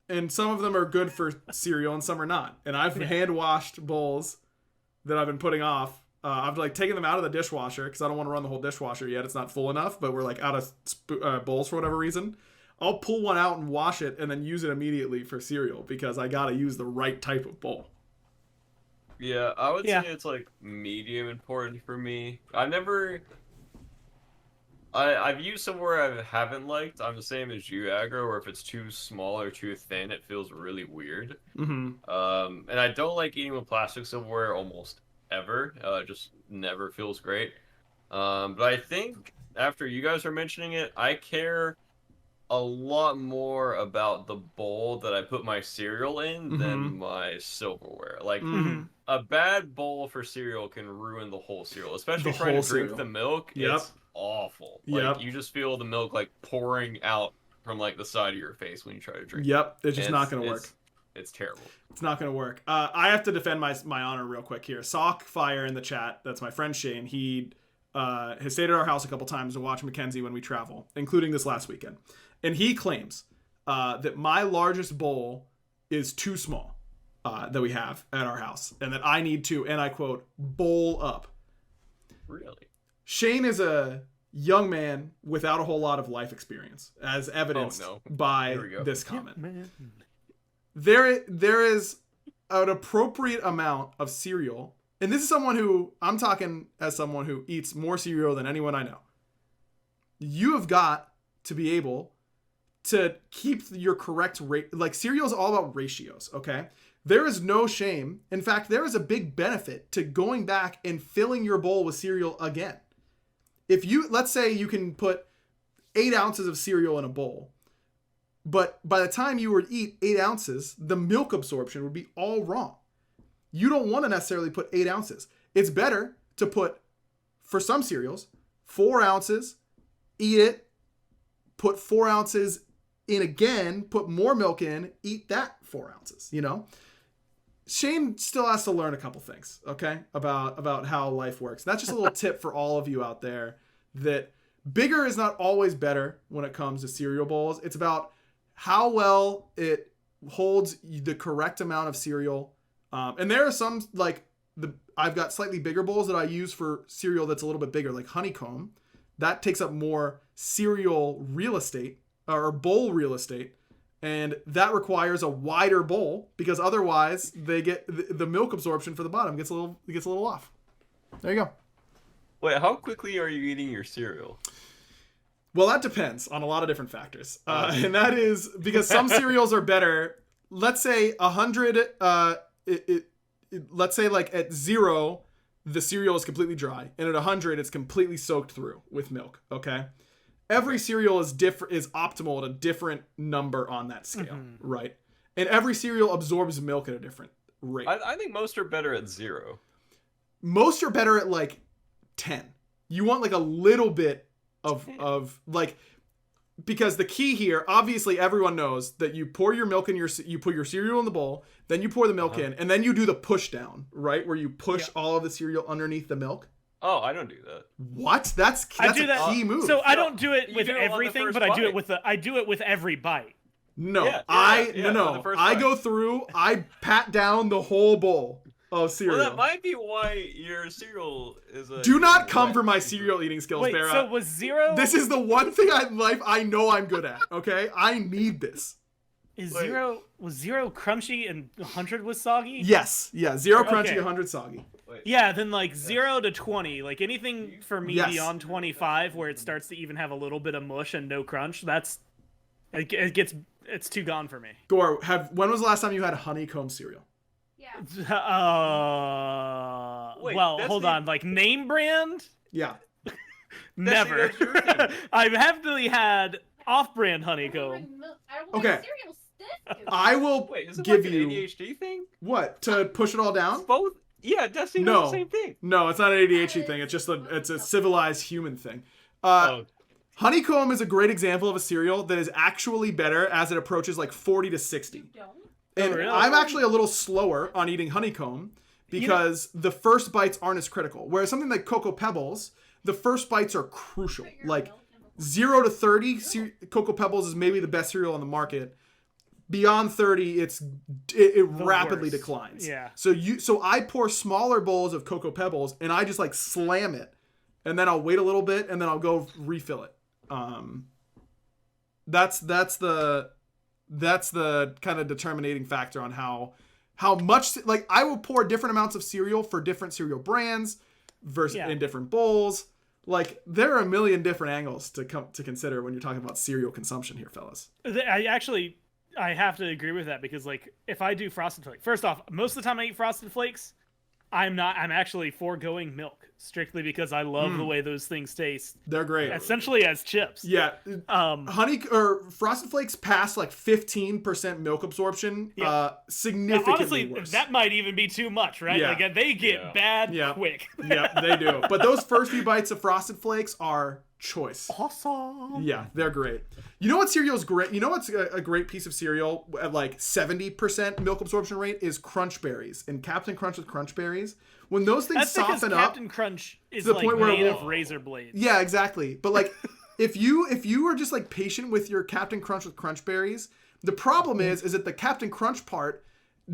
Speaker 1: and some of them are good for cereal and some are not. And I've hand washed bowls that I've been putting off. I've like taken them out of the dishwasher because I don't want to run the whole dishwasher yet. It's not full enough, but we're like out of bowls for whatever reason. I'll pull one out and wash it and then use it immediately for cereal because I gotta use the right type of bowl.
Speaker 2: Yeah, I would say it's like medium important for me. I've used somewhere I haven't liked. I'm the same as you, aggro, where if it's too small or too thin, it feels really weird. Mm-hmm. And I don't like eating with plastic silverware almost ever. It just never feels great. But I think after you guys are mentioning it, I care a lot more about the bowl that I put my cereal in than my silverware. Like, a bad bowl for cereal can ruin the whole cereal, especially trying to drink the milk. It's awful. Like, you just feel the milk, like, pouring out from, like, the side of your face when you try to drink it.
Speaker 1: It's just not going to work.
Speaker 2: It's terrible.
Speaker 1: It's not going to work. I have to defend my honor real quick here. Sock Fire in the chat, that's my friend Shane. He has stayed at our house a couple times to watch Mackenzie when we travel, including this last weekend. And he claims that my largest bowl is too small that we have at our house, and that I need to, and I quote, bowl up.
Speaker 2: Really?
Speaker 1: Shane is a young man without a whole lot of life experience, as evidenced by this comment. There is an appropriate amount of cereal, and this is someone who, I'm talking as someone who eats more cereal than anyone I know. You have got to be able to keep your correct rate. Like, cereal is all about ratios, okay? There is no shame. In fact, there is a big benefit to going back and filling your bowl with cereal again. If you, let's say you can put 8 ounces of cereal in a bowl, But by the time you would eat 8 ounces, the milk absorption would be all wrong. You don't want to necessarily put 8 ounces. It's better to put, for some cereals, 4 ounces, eat it, put 4 ounces in again, put more milk in, eat that 4 ounces, you know? Shane still has to learn a couple things, okay, about how life works. That's just a little tip for all of you out there, that bigger is not always better when it comes to cereal bowls. It's about how well it holds the correct amount of cereal. And there are some, like, I've got slightly bigger bowls that I use for cereal that's a little bit bigger, like honeycomb. That takes up more cereal real estate, or bowl real estate. And that requires a wider bowl, because otherwise they get the milk absorption for the bottom gets a little off. There you go.
Speaker 2: Wait, how quickly are you eating your cereal?
Speaker 1: Well, that depends on a lot of different factors. And that is because some cereals are better. Let's say 100, let's say like at 0, the cereal is completely dry. And at 100, it's completely soaked through with milk. Okay. Every cereal is optimal at a different number on that scale, right? And every cereal absorbs milk at a different rate.
Speaker 2: I think most are better at 0.
Speaker 1: Most are better at like 10. You want like a little bit of like, because the key here, obviously everyone knows that you pour your milk in you put your cereal in the bowl, then you pour the milk in, and then you do the push down, right? Where you push all of the cereal underneath the milk.
Speaker 2: Oh, I don't do that.
Speaker 1: What? That's a key move.
Speaker 3: So I don't do it with
Speaker 2: do it on the
Speaker 3: everything,
Speaker 2: first
Speaker 3: but I do
Speaker 2: bite.
Speaker 3: it with every bite.
Speaker 1: No,
Speaker 2: Yeah,
Speaker 1: no. I go through, I pat down the whole bowl of cereal.
Speaker 2: Well, that might be why your cereal is a...
Speaker 1: Do not come for my cereal eating skills,
Speaker 3: Wait,
Speaker 1: Barra.
Speaker 3: so was 0?
Speaker 1: This is the one thing in life I know I'm good at, okay? I need this.
Speaker 3: Was 0 crunchy and 100 was soggy?
Speaker 1: Yes. Yeah, 0 crunchy,
Speaker 3: Okay.
Speaker 1: 100 soggy.
Speaker 2: Wait.
Speaker 3: Yeah, then like 0 to 20, like anything for me
Speaker 1: Yes.
Speaker 3: beyond 25 where it starts to even have a little bit of mush and no crunch, it's too gone for me.
Speaker 1: Gore, when was the last time you had honeycomb cereal?
Speaker 4: Yeah.
Speaker 2: Wait,
Speaker 3: well,
Speaker 2: that's
Speaker 3: hold
Speaker 2: the-
Speaker 3: on, like name brand?
Speaker 1: Yeah.
Speaker 3: Never.
Speaker 2: that's your thing.
Speaker 3: I've heavily had off-brand honeycomb.
Speaker 1: Okay.
Speaker 4: Cereal stiff.
Speaker 1: I will
Speaker 2: Wait, is it
Speaker 1: give
Speaker 2: like
Speaker 1: you
Speaker 2: an ADHD thing?
Speaker 1: what, to push it all down?
Speaker 2: Both? Yeah, Destiny
Speaker 1: No.
Speaker 2: does the same thing.
Speaker 1: No, it's not an ADHD thing. It's just it's a civilized human thing.
Speaker 2: Oh,
Speaker 1: Honeycomb is a great example of a cereal that is actually better as it approaches like 40 to 60.
Speaker 4: Don't.
Speaker 1: And
Speaker 3: really?
Speaker 1: I'm actually a little slower on eating honeycomb because the first bites aren't as critical. Whereas something like Cocoa Pebbles, the first bites are crucial.
Speaker 4: Put your
Speaker 1: Like
Speaker 4: milk in the-
Speaker 1: 0 to 30, Cocoa Pebbles is maybe the best cereal on the market. Beyond 30, it rapidly
Speaker 3: worst.
Speaker 1: declines.
Speaker 3: Yeah.
Speaker 1: So I pour smaller bowls of Cocoa Pebbles and I just like slam it, and then I'll wait a little bit and then I'll go refill it. That's the kind of determining factor on how much, like, I will pour different amounts of cereal for different cereal brands versus in different bowls. Like, there are a million different angles to consider when you're talking about cereal consumption here, fellas.
Speaker 3: I have to agree with that because, like, if I do Frosted Flakes, first off, most of the time I eat Frosted Flakes, I'm actually foregoing milk strictly because I love the way those things taste.
Speaker 1: They're great.
Speaker 3: Essentially as chips.
Speaker 1: Yeah. Frosted Flakes pass like 15% milk absorption, significantly
Speaker 3: Honestly,
Speaker 1: worse.
Speaker 3: that might even be too much, right?
Speaker 1: Yeah.
Speaker 3: Like, they get bad quick.
Speaker 1: Yeah, they do. But those first few bites of Frosted Flakes are choice.
Speaker 3: Awesome.
Speaker 1: Yeah, they're great. You know what cereal is great? You know what's a great piece of cereal at like 70% milk absorption rate is Crunch Berries and Captain Crunch with Crunch Berries. When those things
Speaker 3: That's because
Speaker 1: soften up,
Speaker 3: Captain Crunch is
Speaker 1: the
Speaker 3: like
Speaker 1: point where
Speaker 3: made
Speaker 1: it
Speaker 3: of razor blades.
Speaker 1: yeah, exactly. But like, if you are just like patient with your Captain Crunch with Crunch Berries, the problem is that the Captain Crunch part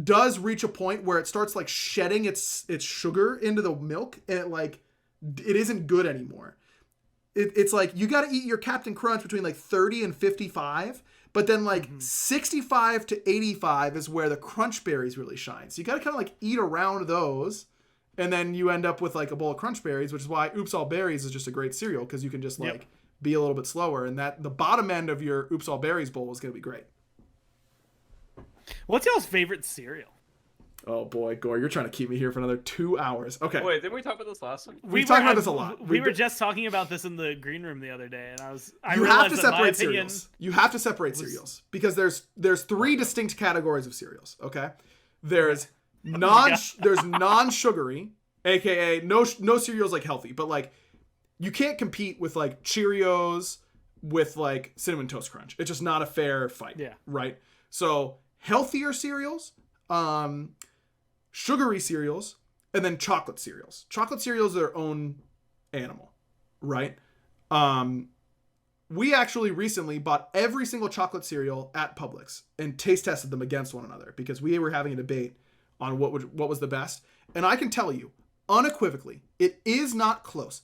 Speaker 1: does reach a point where it starts like shedding its sugar into the milk, and it isn't good anymore. It's like you got to eat your Captain Crunch between like 30 and 55, but then like 65 to 85 is where the Crunch Berries really shine. So you got to kind of like eat around those, and then you end up with like a bowl of Crunch Berries, which is why Oops All Berries is just a great cereal because you can just like be a little bit slower, and that the bottom end of your Oops All Berries bowl is going to be great.
Speaker 3: What's y'all's favorite cereal?
Speaker 1: Oh boy, Gore, you're trying to keep me here for another 2 hours. Okay.
Speaker 2: Wait, didn't we talk about this last time?
Speaker 1: We've talked about this a lot.
Speaker 3: We were just talking about this in the green room the other day, and I
Speaker 1: You have
Speaker 3: realized
Speaker 1: to
Speaker 3: that my
Speaker 1: separate
Speaker 3: opinion
Speaker 1: cereals. You have to separate cereals because there's 3 distinct categories of cereals. Okay, there's non-sugary, aka no cereals like healthy, but like you can't compete with like Cheerios with like Cinnamon Toast Crunch. It's just not a fair fight.
Speaker 3: Yeah.
Speaker 1: Right. So healthier cereals, sugary cereals, and then chocolate cereals. Chocolate cereals are their own animal, right? We actually recently bought every single chocolate cereal at Publix and taste tested them against one another because we were having a debate on what was the best. And I can tell you unequivocally, it is not close.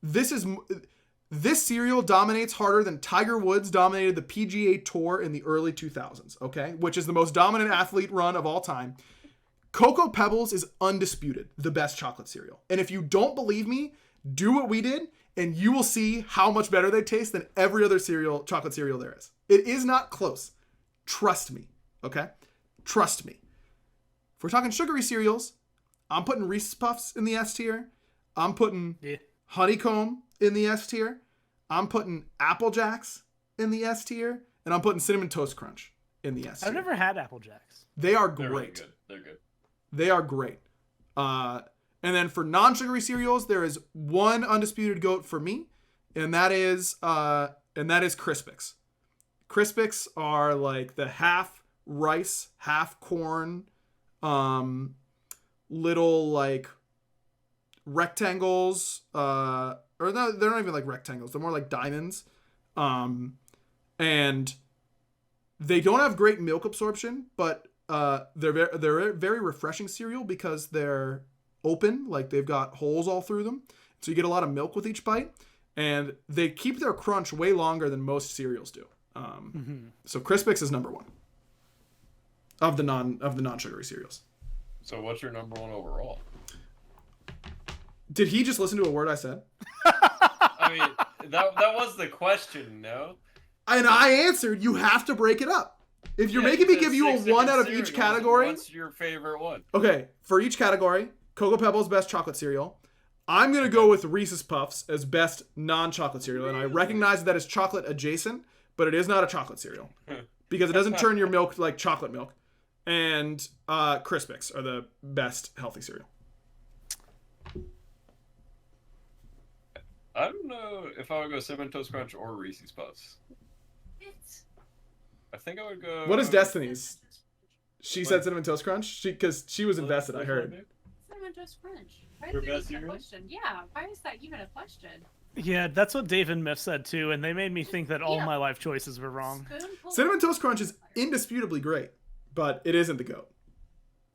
Speaker 1: This cereal dominates harder than Tiger Woods dominated the PGA Tour in the early 2000s, okay? Which is the most dominant athlete run of all time. Cocoa Pebbles is undisputed the best chocolate cereal. And if you don't believe me, do what we did, and you will see how much better they taste than every other chocolate cereal there is. It is not close. Trust me, okay? Trust me. If we're talking sugary cereals, I'm putting Reese's Puffs in the S tier. I'm putting Honeycomb in the S tier. I'm putting Apple Jacks in the S tier. And I'm putting Cinnamon Toast Crunch in the S tier.
Speaker 3: I've never had Apple Jacks.
Speaker 1: They are
Speaker 2: They're
Speaker 1: great.
Speaker 2: really good. They're good.
Speaker 1: They are great. And then for non-sugary cereals, there is one undisputed GOAT for me, and that is Crispix. Crispix are like the half rice, half corn, little like rectangles, or no, they're not even like rectangles. They're more like diamonds. And they don't have great milk absorption, but they're very refreshing cereal because they're open, like they've got holes all through them, so you get a lot of milk with each bite, and they keep their crunch way longer than most cereals do. So Crispix is number 1 of the non-sugary cereals.
Speaker 2: So what's your number 1 overall?
Speaker 1: Did he just listen to a word I said?
Speaker 2: I mean, that was the question, no?
Speaker 1: And I answered, you have to break it up. If you're making me give you a 1 out of each category.
Speaker 2: What's your favorite one?
Speaker 1: Okay, for each category, Cocoa Pebbles best chocolate cereal. I'm going to go with Reese's Puffs as best non-chocolate cereal, and I recognize that is chocolate adjacent, but it is not a chocolate cereal because it doesn't turn your milk like chocolate milk. And Crispix are the best healthy cereal.
Speaker 2: I don't know if I would go Cinnamon Toast Crunch or Reese's Puffs. I think I would go...
Speaker 1: What is Destiny's? She said Cinnamon Toast Crunch? Because she was invested, I heard.
Speaker 4: Cinnamon Toast Crunch. Why
Speaker 2: Your
Speaker 4: is that
Speaker 2: best
Speaker 4: even a
Speaker 2: cereal?
Speaker 4: question? Yeah, why is that even a question?
Speaker 3: Yeah, that's what Dave and Miff said too, and they made me think that all my life choices were wrong.
Speaker 1: Cinnamon Toast Crunch is indisputably great, but it isn't the GOAT.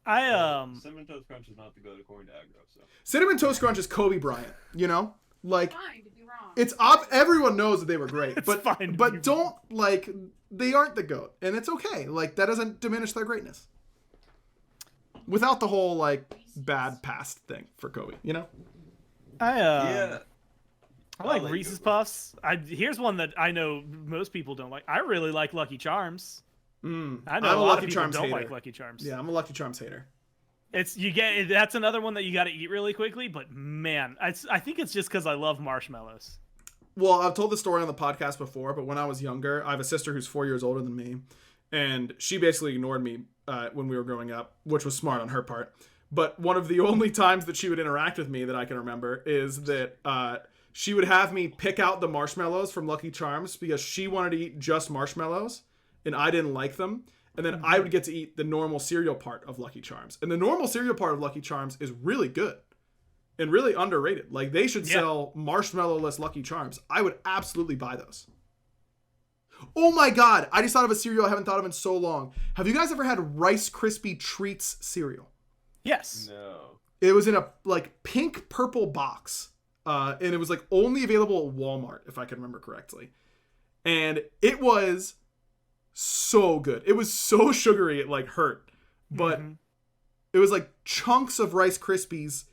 Speaker 2: Cinnamon Toast Crunch is not the GOAT according to Aggro, so...
Speaker 1: Cinnamon Toast Crunch is Kobe Bryant, you know? Like,
Speaker 4: Fine to be wrong.
Speaker 1: it's everyone knows that they were great, but don't, like, they aren't the GOAT, and it's okay. Like, that doesn't diminish their greatness. Without the whole, like, bad past thing for Kobe, you know?
Speaker 3: I like Reese's Puffs. Here's one that I know most people don't like. I really like Lucky Charms. I know
Speaker 1: I'm
Speaker 3: a lot
Speaker 1: Lucky
Speaker 3: of people
Speaker 1: Charms
Speaker 3: don't
Speaker 1: hater.
Speaker 3: like Lucky Charms.
Speaker 1: Yeah, I'm a Lucky Charms hater.
Speaker 3: That's another one that you got to eat really quickly. But man, I think it's just because I love marshmallows.
Speaker 1: Well, I've told the story on the podcast before, but when I was younger, I have a sister who's 4 years older than me, and she basically ignored me when we were growing up, which was smart on her part. But one of the only times that she would interact with me that I can remember is that she would have me pick out the marshmallows from Lucky Charms because she wanted to eat just marshmallows, and I didn't like them. And then I would get to eat the normal cereal part of Lucky Charms. And the normal cereal part of Lucky Charms is really good and really underrated. Like, they should sell marshmallow-less Lucky Charms. I would absolutely buy those. Oh my God, I just thought of a cereal I haven't thought of in so long. Have you guys ever had Rice Krispie Treats cereal?
Speaker 3: Yes.
Speaker 2: No.
Speaker 1: It was in a, like, pink purple box. And it was, like, only available at Walmart, if I can remember correctly. And it was so good. It was so sugary it, like, hurt. But it was, like, chunks of Rice Krispies,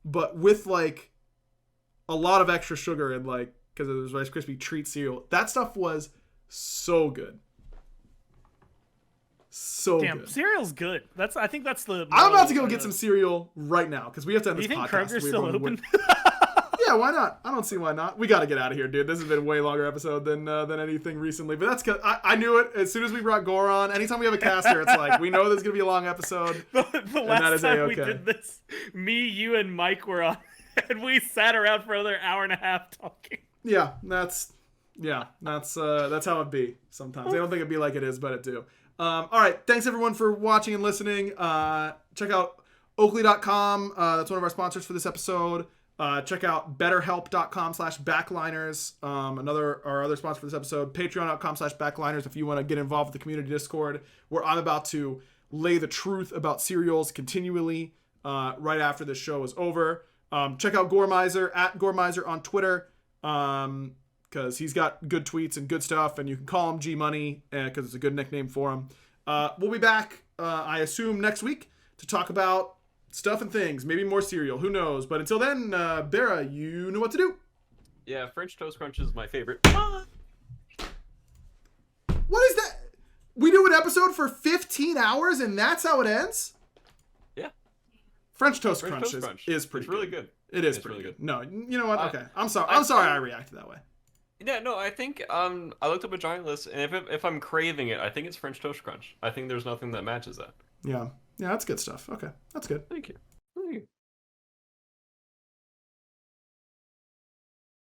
Speaker 1: but with, like, a lot of extra sugar and, like, because it was Rice Krispie Treat cereal. That stuff was so good. So
Speaker 3: Damn,
Speaker 1: good.
Speaker 3: cereal's good. I think that's the.
Speaker 1: I'm about to go
Speaker 3: moral
Speaker 1: get
Speaker 3: of
Speaker 1: some
Speaker 3: the-
Speaker 1: cereal right now because we have to end
Speaker 3: Do you
Speaker 1: this
Speaker 3: think
Speaker 1: podcast.
Speaker 3: Kroger's
Speaker 1: We've
Speaker 3: still
Speaker 1: run
Speaker 3: open?
Speaker 1: Yeah, why not? I don't see why not. We got to get out of here, dude. This has been a way longer episode than anything recently. But that's because I knew it as soon as we brought Gore on. Anytime we have a caster, it's like we know there's gonna be a long episode.
Speaker 3: The
Speaker 1: that
Speaker 3: last
Speaker 1: is
Speaker 3: time we
Speaker 1: A-okay.
Speaker 3: did this, me, you, and Mike were on, and we sat around for another hour and a half talking.
Speaker 1: Yeah, that's how it be sometimes. I don't think it'd be like it is, but it do. All right, thanks everyone for watching and listening. Check out Oakley.com. That's one of our sponsors for this episode. Check out BetterHelp.com/backliners. Our other sponsor for this episode. Patreon.com/backliners if you want to get involved with the community Discord, where I'm about to lay the truth about cereals continually right after this show is over. Check out Goremizer at Goremizer on Twitter. Because he's got good tweets and good stuff, and you can call him G Money because it's a good nickname for him. We'll be back, I assume, next week to talk about stuff and things, maybe more cereal, who knows. But until then, Bera, you know what to do.
Speaker 2: Yeah, French Toast Crunch is my favorite.
Speaker 1: What is that? We do an episode for 15 hours and that's how it ends?
Speaker 2: Yeah.
Speaker 1: French Toast
Speaker 2: French
Speaker 1: Crunch
Speaker 2: Toast
Speaker 1: is,
Speaker 2: Crunch.
Speaker 1: is pretty
Speaker 2: It's really good.
Speaker 1: It is
Speaker 2: It's
Speaker 1: pretty
Speaker 2: really
Speaker 1: good. No, you know what?
Speaker 2: I-
Speaker 1: Okay. I'm sorry I reacted that way.
Speaker 2: Yeah, no, I think I looked up a giant list, and if I'm craving it, I think it's French Toast Crunch. I think there's nothing that matches that.
Speaker 1: Yeah. Yeah, that's good stuff. Okay. That's good.
Speaker 2: Thank you.